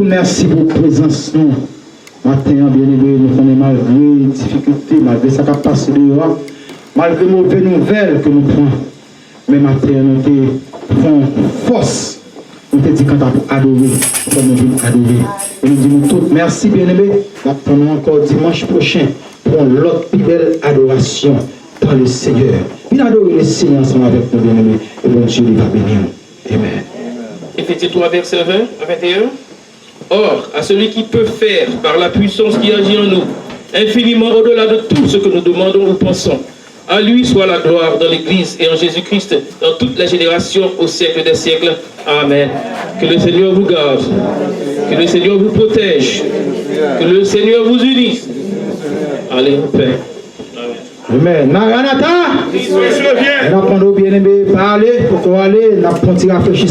merci pour votre présence. Nous, matin, bien-aimé, nous faisons malgré les difficultés, malgré ce qui a passé dehors, malgré les mauvaises nouvelles que nous prenons. Mais matin, nous prenons force. Nous te disons quand nous adorer, comme nous voulons adorer. Et nous disons tous merci, bien-aimé. Nous attendons encore dimanche prochain pour l'autre plus belle adoration par le Seigneur. Nous adorons le Seigneur ensemble avec nous, bien-aimé. Et bon Dieu, il va bénir nous. Amen. Éphésiens 3, verset 20 à 21. Or, à celui qui peut faire, par la puissance qui agit en nous, infiniment au-delà de tout ce que nous demandons ou pensons, à lui soit la gloire dans l'Église et en Jésus-Christ, dans toutes les générations, au siècle des siècles. Amen. Que le Seigneur vous garde, que le Seigneur vous protège, que le Seigneur vous unisse. Allez, en paix. Amen. Maranatha! Nous avons bien aimé parler, pour qu'on aller, nous avons réfléchir.